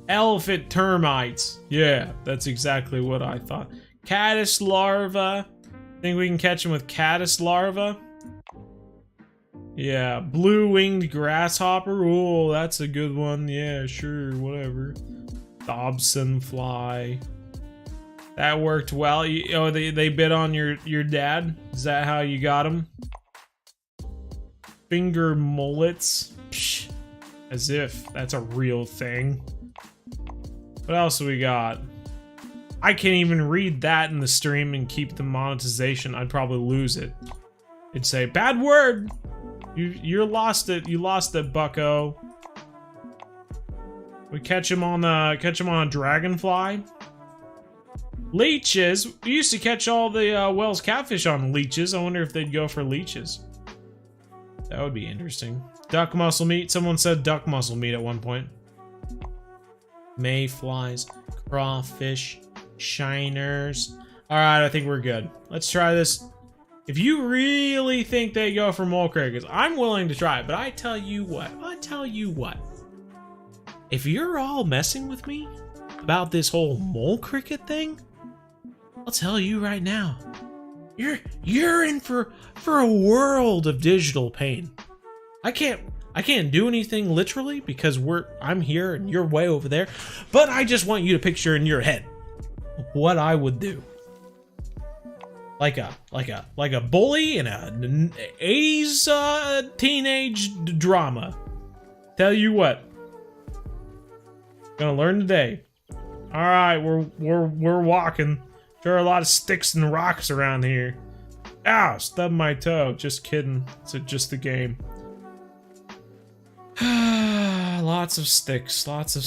Elephant termites. Yeah, that's exactly what I thought. Caddis larva. Think we can catch them with caddis larva? Yeah, blue-winged grasshopper. Oh, that's a good one. Yeah, sure, whatever. Dobson fly. That worked well. They bit on your dad? Is that how you got him? Finger mullets. Psh, as if that's a real thing. What else do we got? I can't even read that in the stream and keep the monetization. I'd probably lose it. It'd say, bad word! You lost it. You lost it, bucko. We catch him on a dragonfly. Leeches. We used to catch all the Wells catfish on leeches. I wonder if they'd go for leeches. That would be interesting. Duck muscle meat. Someone said duck muscle meat at one point. Mayflies, crawfish, shiners. Alright, I think we're good. Let's try this. If you really think they go for mole crickets, I'm willing to try it, but I tell you what. If you're all messing with me about this whole mole cricket thing, I'll tell you right now. You're in for a world of digital pain. I can't do anything literally because I'm here and you're way over there, but I just want you to picture in your head what I would do. Like a bully in a 80s teenage drama. Tell you what. Gonna learn today. All right, we're walking. There are a lot of sticks and rocks around here. Ow, stubbed my toe. Just kidding. It's just a game. Lots of sticks. Watch the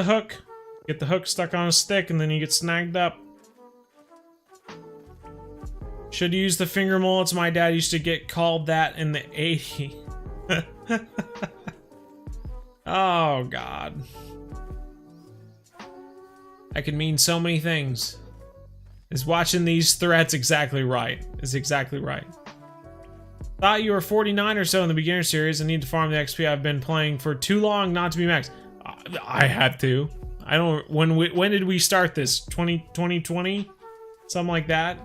hook. Get the hook stuck on a stick and then you get snagged up. Should use the finger mullets. My dad used to get called that in the 80s. Oh, God. That could mean so many things. Is watching these threats exactly right? Is exactly right. Thought you were 49 or so in the beginner series and need to farm the XP. I've been playing for too long not to be max. I had to. I don't. When did we start this? 2020? Something like that.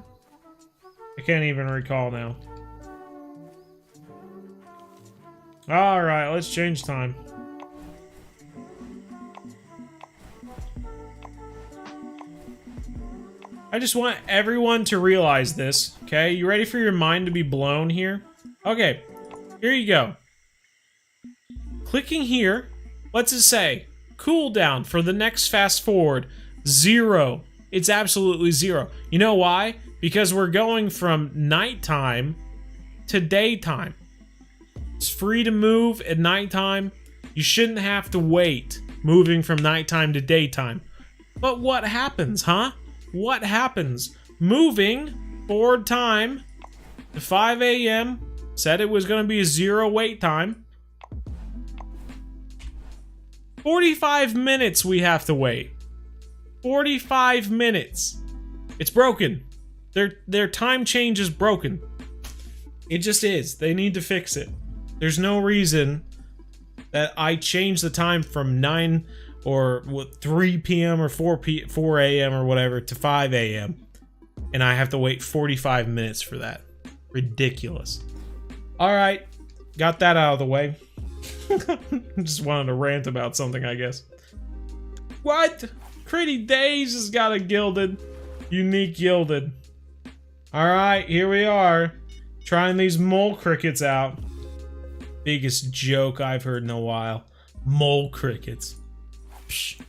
I can't even recall now. Alright, let's change time. I just want everyone to realize this, okay? You ready for your mind to be blown here? Okay, here you go. Clicking here, what's it say? Cooldown for the next fast forward, 0. It's absolutely 0. You know why? Because we're going from nighttime to daytime. It's free to move at nighttime. You shouldn't have to wait moving from nighttime to daytime. But what happens, huh? What happens? Moving forward time to 5 a.m. Said it was going to be a 0 wait time. 45 minutes we have to wait. 45 minutes. It's broken. Their time change is broken. It just is. They need to fix it. There's no reason that I change the time from 9 or 3 p.m. or 4 a.m. or whatever to 5 a.m. and I have to wait 45 minutes for that. Ridiculous. All right, got that out of the way. Just wanted to rant about something, I guess. What? Pretty Days has got a Gilded. Unique Gilded. Alright, here we are. Trying these mole crickets out. Biggest joke I've heard in a while. Mole crickets. Psh.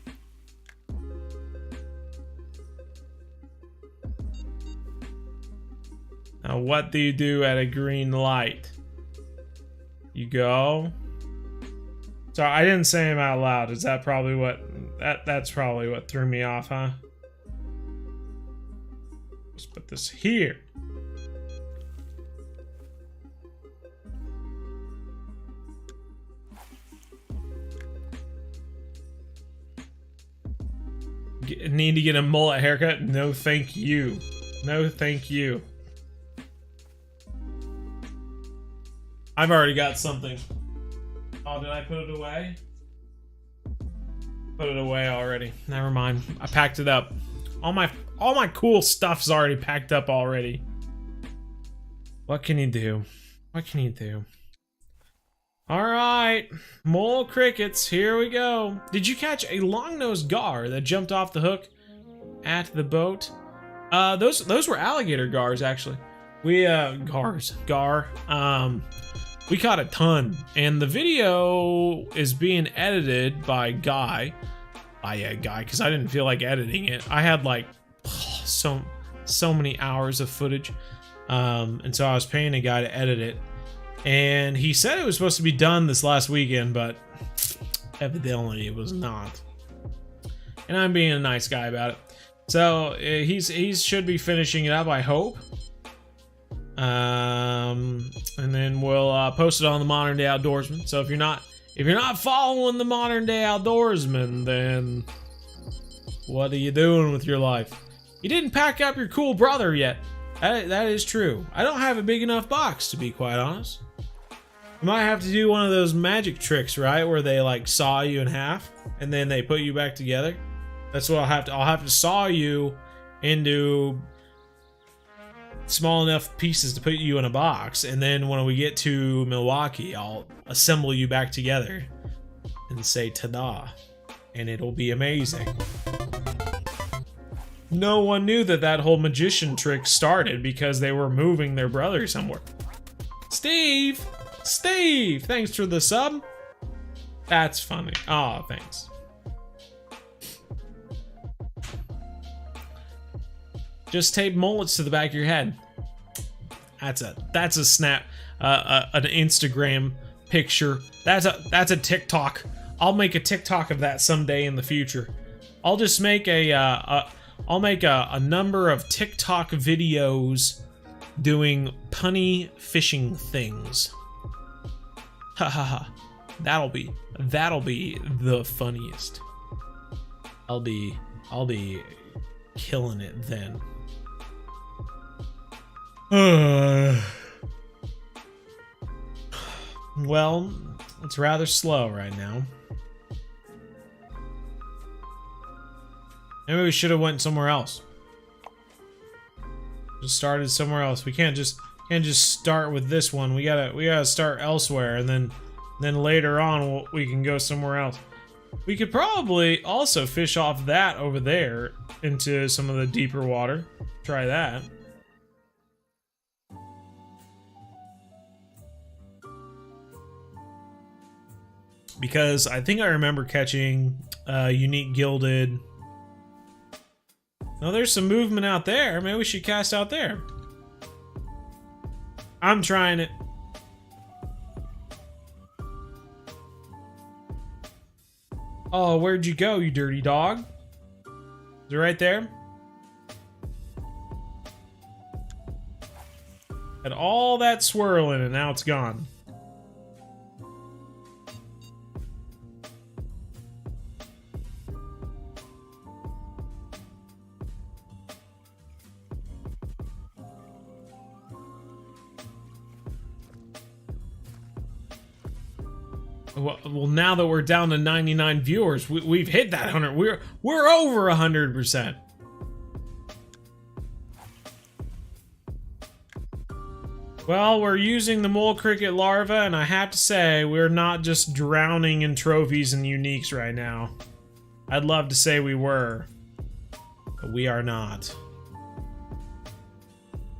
Now what do you do at a green light? You go. Sorry, I didn't say him out loud. Is that probably what... That's probably what threw me off, huh? Let's put this here. Need to get a mullet haircut? No, thank you. No, thank you. I've already got something. Oh, did I put it away? Put it away already. Never mind. I packed it up. All my cool stuff's already packed up already. What can you do? What can you do? Alright. Mole crickets, here we go. Did you catch a long-nosed gar that jumped off the hook at the boat? Those were alligator gars, actually. We we caught a ton, and the video is being edited by a guy, because I didn't feel like editing it. I had like so many hours of footage, and so I was paying a guy to edit it, and he said it was supposed to be done this last weekend, but evidently it was not. And I'm being a nice guy about it, so he should be finishing it up, I hope. And then we'll post it on the Modern Day Outdoorsman. So if you're not following the Modern Day Outdoorsman, then what are you doing with your life? You didn't pack up your cool brother yet. That is true. I don't have a big enough box, to be quite honest. I might have to do one of those magic tricks, right, where they like saw you in half and then they put you back together. That's what I'll have to saw you into small enough pieces to put you in a box, and then when we get to Milwaukee, I'll assemble you back together and say ta-da, and it'll be amazing. No one knew that whole magician trick started because they were moving their brother somewhere. Steve, thanks for the sub. That's funny. Oh, thanks. Just tape mullets to the back of your head. That's a snap, an Instagram picture. That's a TikTok. I'll make a TikTok of that someday in the future. I'll just make a number of TikTok videos doing punny fishing things. Ha ha ha. That'll be the funniest. I'll be killing it then. Well, it's rather slow right now. Maybe we should have went somewhere else. Just started somewhere else. We can't just start with this one. We gotta start elsewhere, and then later on we can go somewhere else. We could probably also fish off that over there into some of the deeper water. Try that. Because I think I remember catching unique gilded. Oh, there's some movement out there. Maybe we should cast out there. I'm trying it. Oh, where'd you go, you dirty dog? Is it right there? Had all that swirling and now it's gone. Well, now that we're down to 99 viewers, we've hit that 100. We're over 100%. Well, we're using the mole cricket larva, and I have to say, we're not just drowning in trophies and uniques right now. I'd love to say we were, but we are not.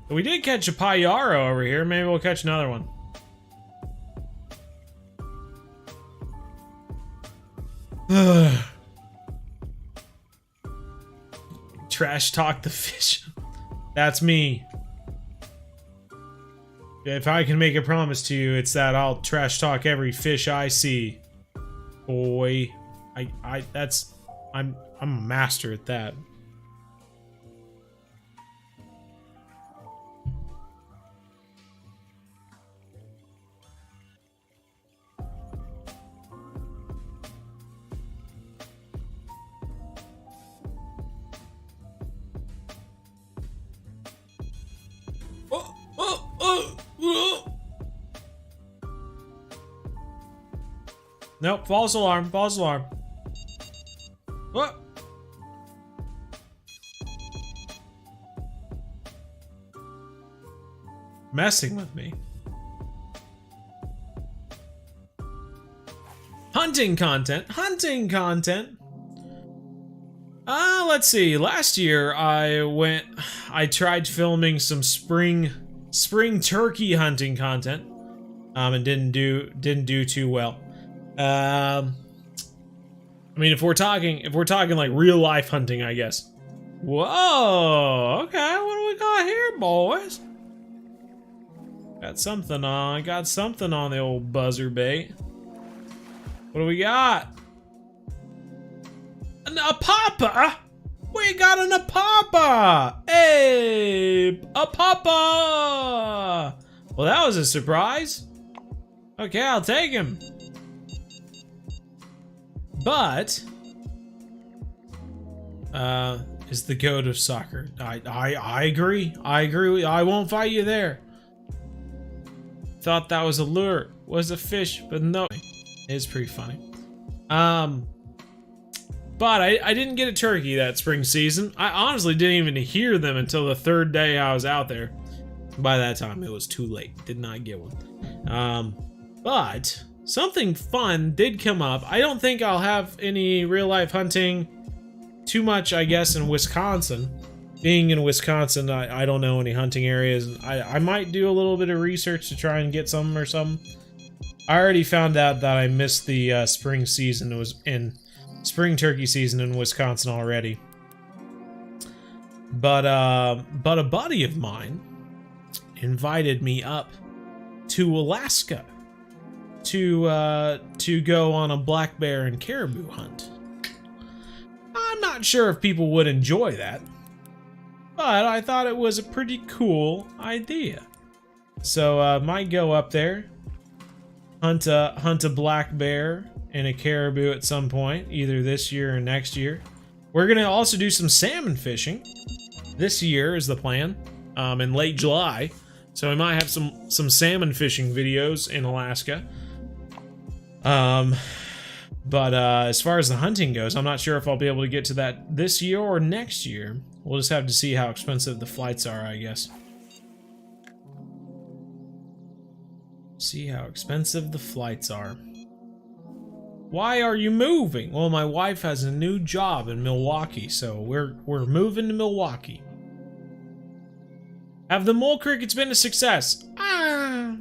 But we did catch a payaro over here. Maybe we'll catch another one. Trash talk the fish. That's me. If I can make a promise to you, it's that I'll trash talk every fish I see. Boy, I'm a master at that. Nope, false alarm, false alarm. What? Messing with me. Hunting content, hunting content. Let's see. Last year I tried filming some spring turkey hunting content. And didn't do too well. I mean, if we're talking like real life hunting, I guess. Whoa, okay, what do we got here, boys? Got something on the old buzzer bait. What do we got? An apapa? We got an apapa! Hey, apapa! Well, that was a surprise. Okay, I'll take him. But is the goat of soccer. I agree. I won't fight you there. Thought that was a lure. Was a fish, but no. It's pretty funny. But I didn't get a turkey that spring season. I honestly didn't even hear them until the third day I was out there. By that time, it was too late. Did not get one. But something fun did come up. I don't think I'll have any real-life hunting too much, I guess, in Wisconsin. Being in Wisconsin, I don't know any hunting areas. I might do a little bit of research to try and get some or something. I already found out that I missed the spring season. It was in spring turkey season in Wisconsin already. But a buddy of mine invited me up to Alaska to go on a black bear and caribou hunt. I'm not sure if people would enjoy that, but I thought it was a pretty cool idea. So might go up there, hunt a black bear and a caribou at some point, either this year or next year. We're gonna also do some salmon fishing. This year is the plan, in late July. So we might have some salmon fishing videos in Alaska. But as far as the hunting goes, I'm not sure if I'll be able to get to that this year or next year. We'll just have to see how expensive the flights are, I guess. See how expensive the flights are. Why are you moving? Well, my wife has a new job in Milwaukee, so we're moving to Milwaukee. Have the mole crickets been a success? Ah.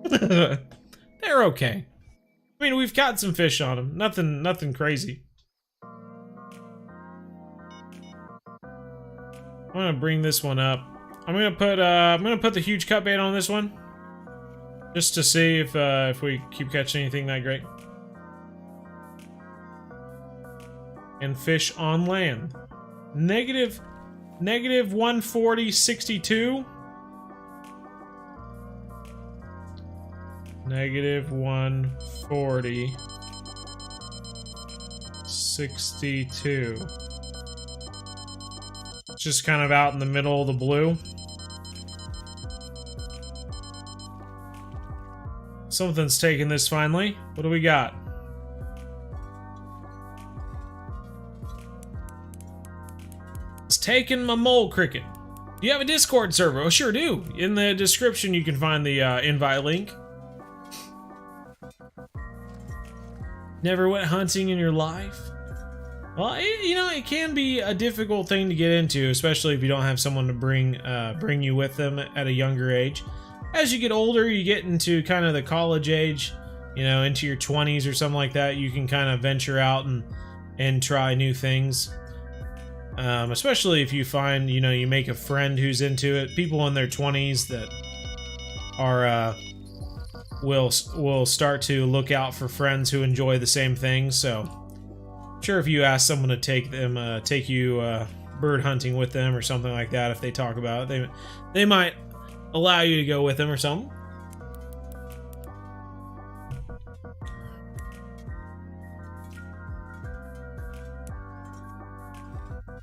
They're okay. I mean, we've caught some fish on them. Nothing crazy. I'm gonna bring this one up. I'm gonna put the huge cut bait on this one, just to see if we keep catching anything that great. And fish on land. Negative 140.62. Negative 140.62. Just kind of out in the middle of the blue. Something's taking this finally. What do we got? It's taking my mole cricket. Do you have a Discord server? Oh, sure do. In the description, you can find the invite link. Never went hunting in your life? Well, it can be a difficult thing to get into, especially if you don't have someone to bring you with them at a younger age. As you get older, you get into kind of the college age, into your 20s or something like that. You can kind of venture out and try new things. Especially if you find, you make a friend who's into it. People in their 20s that are will start to look out for friends who enjoy the same thing. So, sure, if you ask someone to take you bird hunting with them or something like that, if they talk about it, they might allow you to go with them or something.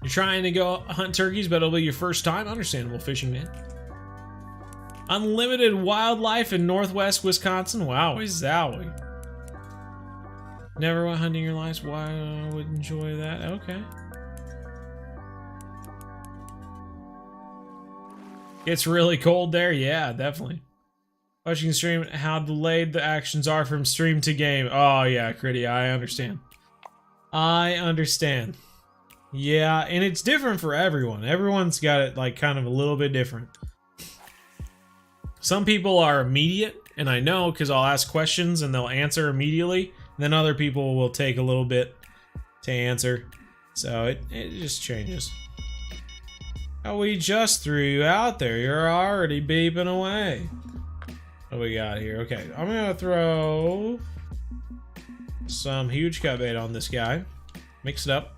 You're trying to go hunt turkeys, but it'll be your first time. Understandable, fishing man. Unlimited wildlife in northwest Wisconsin. Wow, zowie. Never went hunting your life. Why I would enjoy that? Okay. It's really cold there. Yeah, definitely. Watching stream, how delayed the actions are from stream to game. Oh yeah, Critty, I understand. I understand. Yeah, and it's different for everyone. Everyone's got it like kind of a little bit different. Some people are immediate, and I know because I'll ask questions and they'll answer immediately. And then other people will take a little bit to answer. So it just changes. Oh, we just threw you out there. You're already beeping away. What do we got here? Okay, I'm gonna throw some huge cut bait on this guy. Mix it up.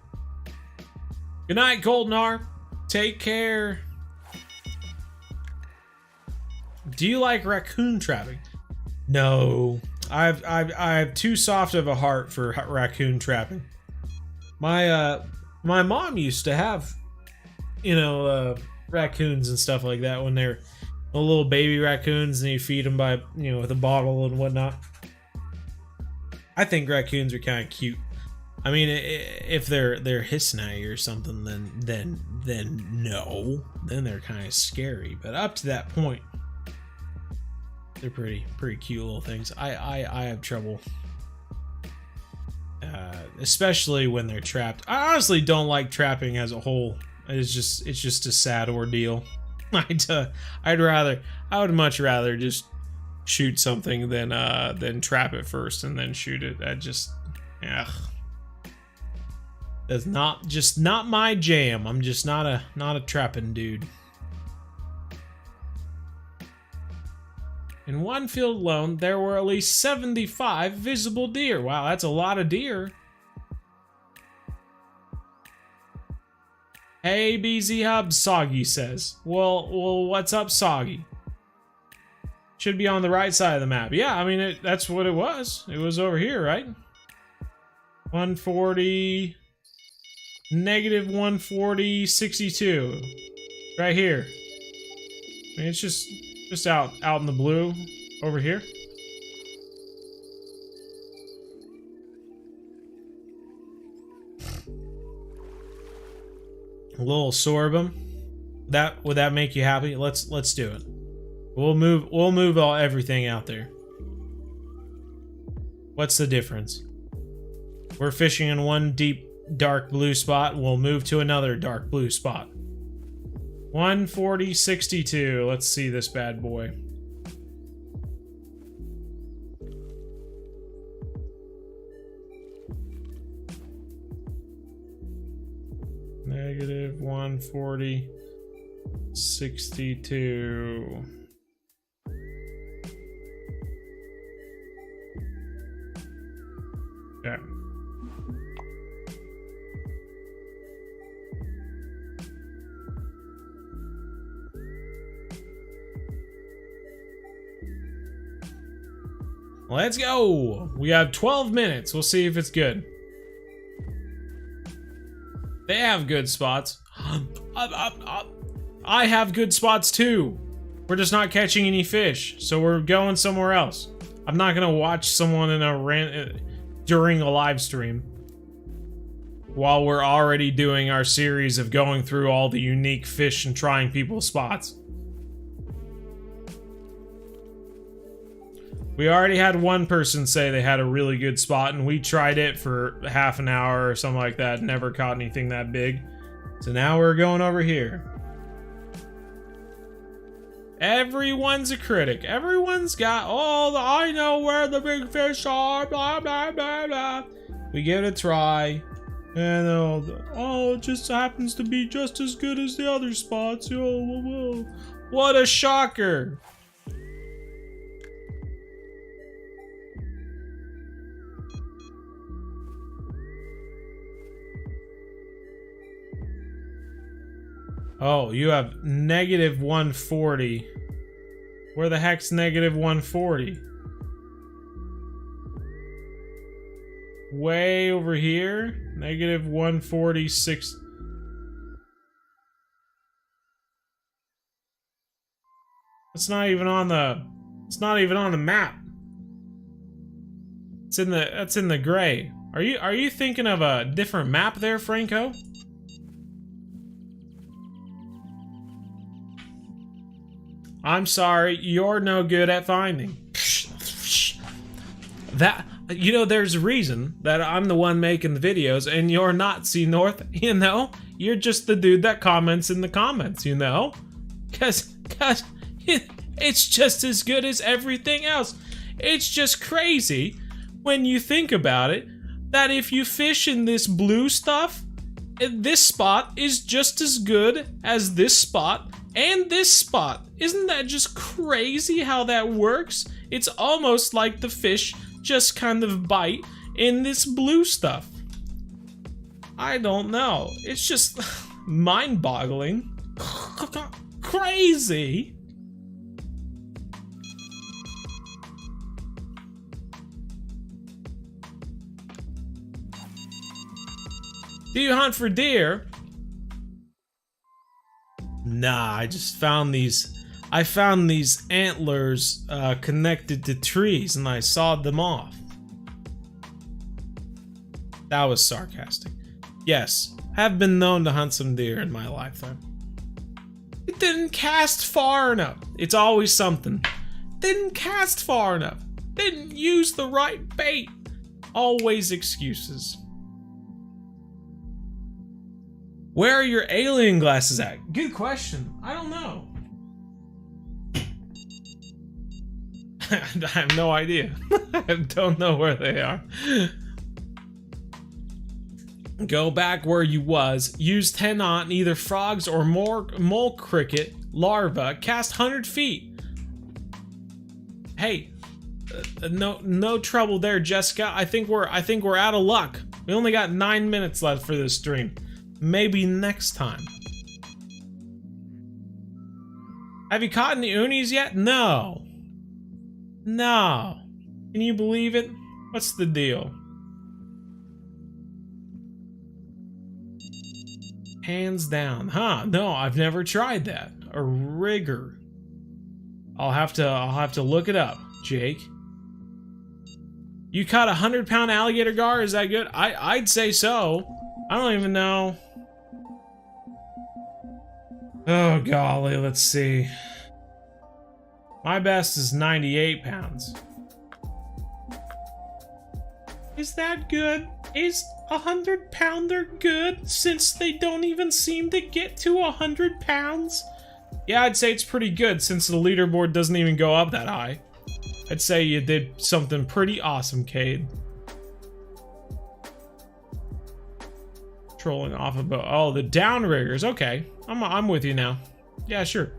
Good night, Goldenar. Take care. Do you like raccoon trapping? No, I've too soft of a heart for raccoon trapping. My mom used to have, raccoons and stuff like that when they're little baby raccoons, and you feed them by, with a bottle and whatnot. I think raccoons are kind of cute. I mean, if they're hissing at you or something, then no, then they're kind of scary. But up to that point, they're pretty cute little things. I have trouble, especially when they're trapped. I honestly don't like trapping as a whole. It's just a sad ordeal. I would much rather just shoot something than trap it first and then shoot it. That's not my jam. I'm just not a trapping dude. In one field alone, there were at least 75 visible deer. Wow, that's a lot of deer. Hey, bzhub, Soggy says. Well, what's up, Soggy? Should be on the right side of the map. Yeah, I mean, that's what it was. It was over here, right? 140... Negative 140.62. Right here. I mean, it's just out in the blue over here. A little sorghum. Would that make you happy? Let's do it. We'll move everything out there. What's the difference? We're fishing in one deep dark blue spot. We'll move to another dark blue spot. 140.62. Let's see this bad boy. Negative 140.62. Okay. Let's go! We have 12 minutes. We'll see if it's good. They have good spots. I have good spots too. We're just not catching any fish, so we're going somewhere else. I'm not gonna watch someone in a during a live stream while we're already doing our series of going through all the unique fish and trying people's spots. We already had one person say they had a really good spot, and we tried it for half an hour or something like that. Never caught anything that big. So now we're going over here. Everyone's a critic. Everyone's got, oh, I know where the big fish are, blah, blah, blah, blah. We give it a try. And oh, it just happens to be just as good as the other spots. Oh, what a shocker. Oh, you have negative 140. Where the heck's negative 140? Way over here? Negative 146. It's not even on the map. That's in the gray. Are you thinking of a different map there, Franco? I'm sorry, you're no good at finding. That, you know, there's a reason that I'm the one making the videos and you're not C North, you know? You're just the dude that comments in the comments, you know? Cause it's just as good as everything else. It's just crazy when you think about it, that if you fish in this blue stuff, this spot is just as good as this spot and this spot. Isn't that just crazy how that works? It's almost like the fish just kind of bite in this blue stuff. I don't know. It's just mind-boggling. Crazy. Do you hunt for deer? Nah, I just found these. I found these antlers connected to trees and I sawed them off. That was sarcastic. Yes, have been known to hunt some deer in my lifetime. It didn't cast far enough. It's always something. Didn't cast far enough. Didn't use the right bait. Always excuses. Where are your alien glasses at? Good question. I don't know. I have no idea. I don't know where they are. Go back where you was. Use 10 on either frogs or mole cricket larva. Cast 100 feet. Hey, no trouble there, Jessica. I think we're out of luck. We only got 9 minutes left for this stream. Maybe next time. Have you caught any unis yet? No. No. Can you believe it? What's the deal? Hands down. Huh, no, I've never tried that. A rigger. I'll have to look it up, Jake. You caught a 100-pound alligator gar? Is that good? I'd say so. I don't even know. Oh golly, let's see. My best is 98 pounds. Is that good? Is 100-pounder good since they don't even seem to get to 100 pounds? Yeah, I'd say it's pretty good since the leaderboard doesn't even go up that high. I'd say you did something pretty awesome, Cade. Trolling off a boat. Oh, the downriggers. Okay, I'm with you now. Yeah, sure.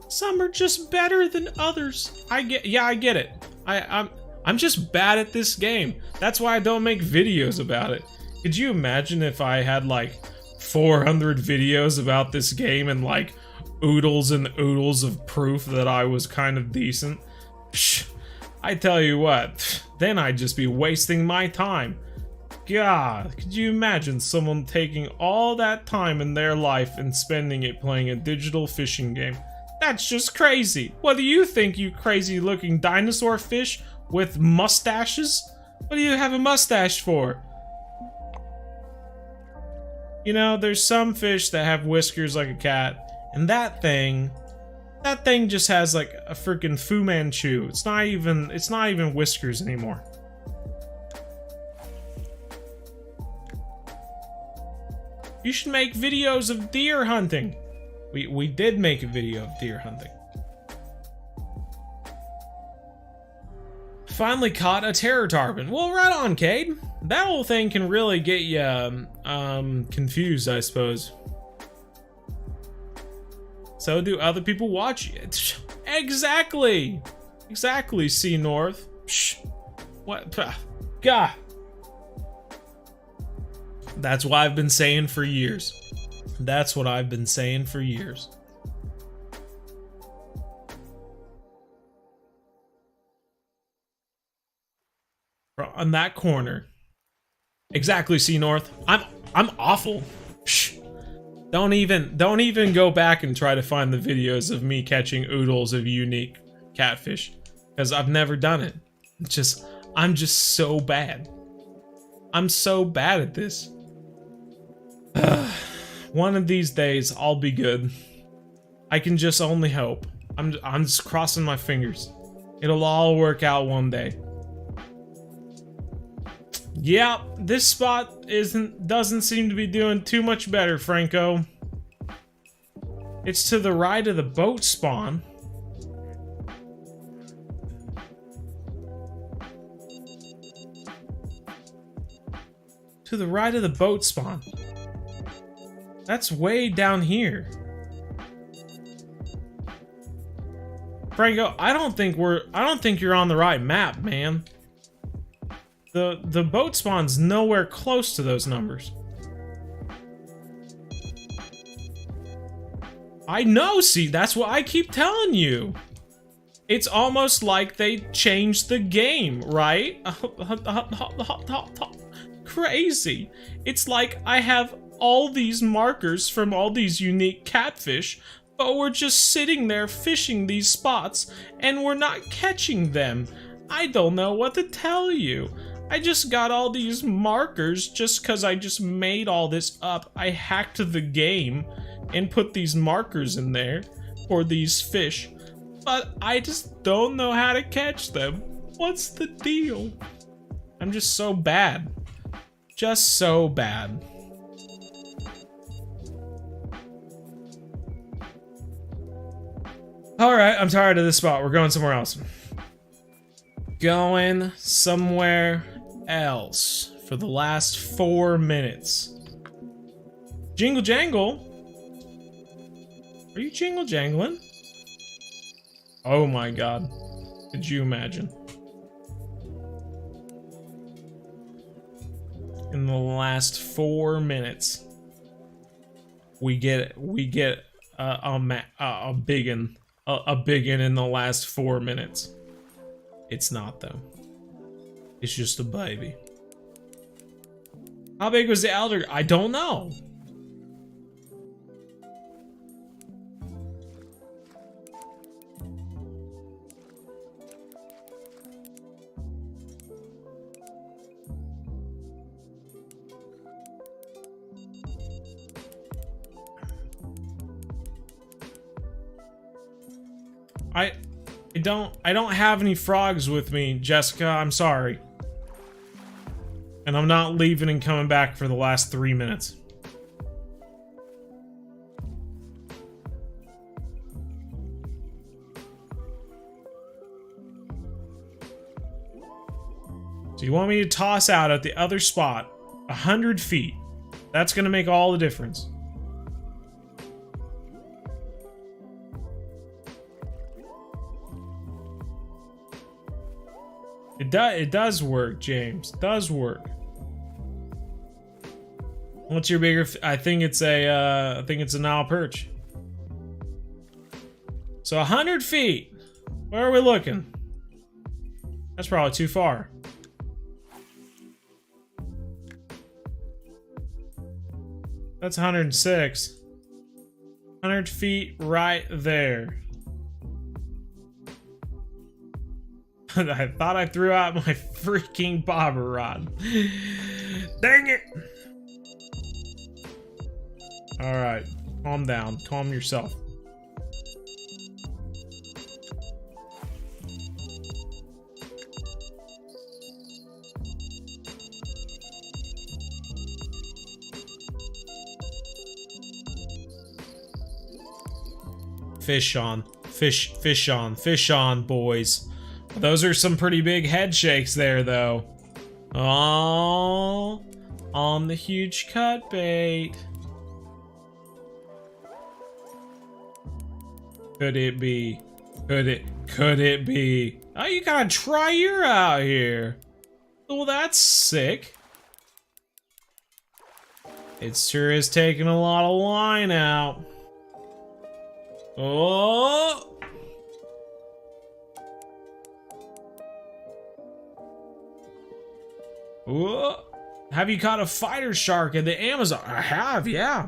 Some are just better than others. I get it. I'm just bad at this game. That's why I don't make videos about it. Could you imagine if I had like 400 videos about this game and like oodles and oodles of proof that I was kind of decent? Psh, I tell you what, then I'd just be wasting my time. God, could you imagine someone taking all that time in their life and spending it playing a digital fishing game? That's just crazy. What do you think, you crazy looking dinosaur fish with mustaches? What do you have a mustache for? You know, there's some fish that have whiskers like a cat, and that thing just has like a freaking Fu Manchu. It's not even whiskers anymore. You should make videos of deer hunting. We did make a video of deer hunting. Finally caught a terror tarpon. Well, right on, Cade. That whole thing can really get you confused, I suppose. So do other people watch it. Exactly. Exactly, Sea North. Psh. What? God. That's what I've been saying for years. That's what I've been saying for years. On that corner. Exactly, Sea North. I'm awful. Shh. Don't even go back and try to find the videos of me catching oodles of unique catfish, because I've never done it. I'm just so bad. I'm so bad at this. One of these days I'll be good. I can just only hope. I'm just crossing my fingers. It'll all work out one day. Yeah, this spot doesn't seem to be doing too much better, Franco. It's to the right of the boat spawn. To the right of the boat spawn. That's way down here. Franco, I don't think you're on the right map, man. The boat spawn's nowhere close to those numbers. I know, see, that's what I keep telling you. It's almost like they changed the game, right? Crazy. It's like I have all these markers from all these unique catfish, but we're just sitting there fishing these spots and we're not catching them. I don't know what to tell you. I just got all these markers just because I just made all this up. I hacked the game and put these markers in there for these fish, but I just don't know how to catch them. What's the deal? I'm just so bad. Just so bad. Alright, I'm tired of this spot. We're going somewhere else. Going somewhere else for the last 4 minutes. Jingle jangle? Are you jingle jangling? Oh my god. Could you imagine? In the last 4 minutes, we get a biggin in the last 4 minutes. It's not though. It's just a baby. How big was the alligator? I don't know. I don't have any frogs with me, Jessica. I'm sorry. And I'm not leaving and coming back for the last 3 minutes. So you want me to toss out at the other spot 100 feet. That's gonna make all the difference. It does work, James. It does work. What's your bigger? I think it's a Nile perch. So 100 feet. Where are we looking? That's probably too far. That's 106. 100 feet right there. I thought I threw out my freaking bobber rod. Dang it! Alright, calm down. Calm yourself. Fish on. Fish on. Fish on, boys. Those are some pretty big head shakes there, though. Oh, on the huge cut bait. Could it be? Could it be? Oh, you got a trier out here. Well, that's sick. It sure is taking a lot of line out. Oh! Whoa. Have you caught a fighter shark in the Amazon? I have, yeah.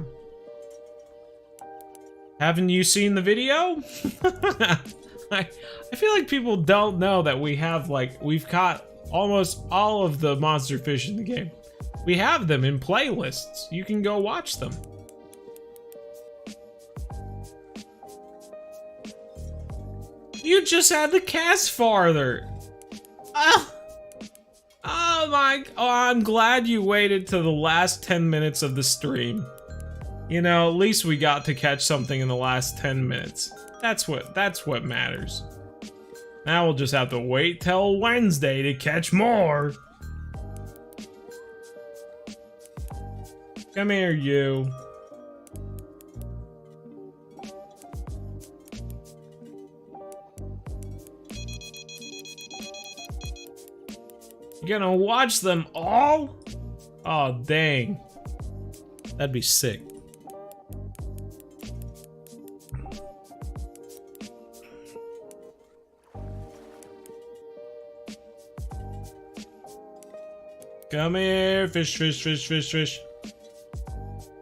Haven't you seen the video? I feel like people don't know that we have, like, we've caught almost all of the monster fish in the game. We have them in playlists. You can go watch them. You just had to cast farther. Oh my, oh, I'm glad you waited to the last 10 minutes of the stream. You know, at least we got to catch something in the last 10 minutes. That's what matters. Now we'll just have to wait till Wednesday to catch more. Come here, you. You're gonna watch them all? Oh, dang. That'd be sick. Come here, fish, fish, fish, fish, fish.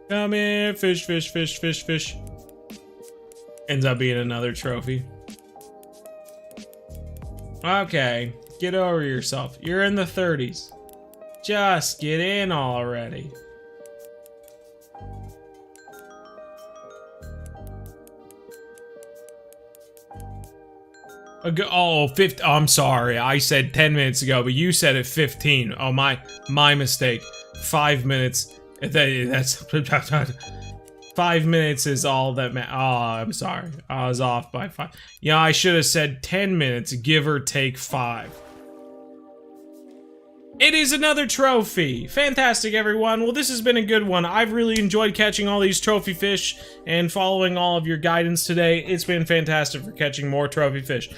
Come here, fish, fish, fish, fish, fish. Ends up being another trophy. Okay. Get over yourself. You're in the 30s. Just get in already. Oh, 50. Oh, I'm sorry. I said 10 minutes ago, but you said it 15. Oh, my mistake. 5 minutes. That's 5 minutes is all that oh, I'm sorry. I was off by 5. Yeah, I should have said 10 minutes, give or take 5. It is another trophy. Fantastic, everyone. Well, this has been a good one. I've really enjoyed catching all these trophy fish and following all of your guidance today. It's been fantastic for catching more trophy fish.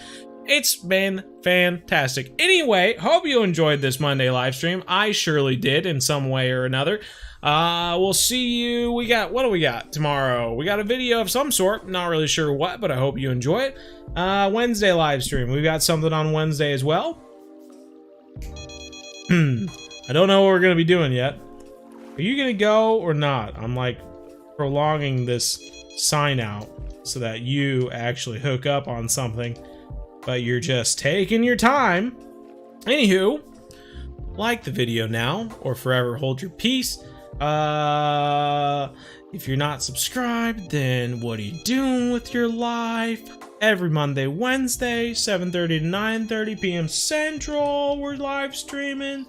It's been fantastic. Anyway, hope you enjoyed this Monday live stream. I surely did in some way or another. We'll see you. What do we got tomorrow? We got a video of some sort. Not really sure what, but I hope you enjoy it. Wednesday live stream. We've got something on Wednesday as well. I don't know what we're gonna be doing yet. Are you gonna go or not? I'm like prolonging this sign out so that you actually hook up on something, but you're just taking your time. Anywho, like the video now or forever hold your peace. If you're not subscribed, then what are you doing with your life? Every Monday, Wednesday, 7:30 to 9:30 p.m. Central, we're live streaming.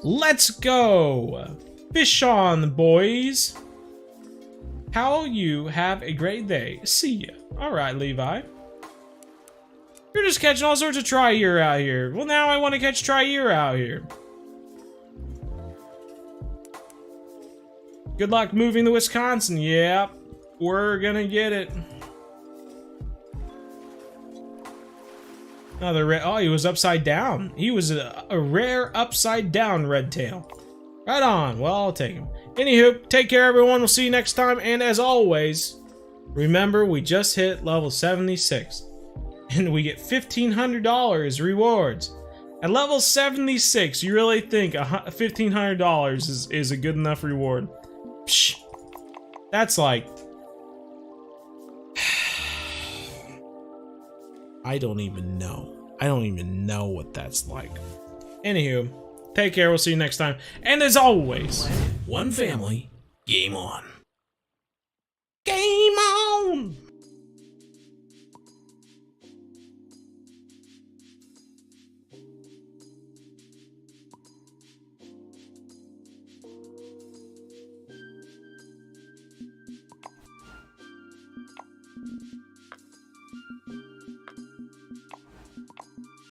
Let's go! Fish on, boys! How you have a great day. See ya. Alright, Levi. You're just catching all sorts of tri-year out here. Well, now I want to catch tri-year out here. Good luck moving to Wisconsin. Yep, we're gonna get it. Another red. Oh, he was upside down. He was a rare upside down redtail. Right on. Well, I'll take him. Anywho, take care, everyone. We'll see you next time. And as always, remember we just hit level 76, and we get $1,500 rewards. At level 76, you really think $1,500 is a good enough reward? Psh, that's like... I don't even know. I don't even know what that's like. Anywho, take care. We'll see you next time. And as always, one family, game on. Game on!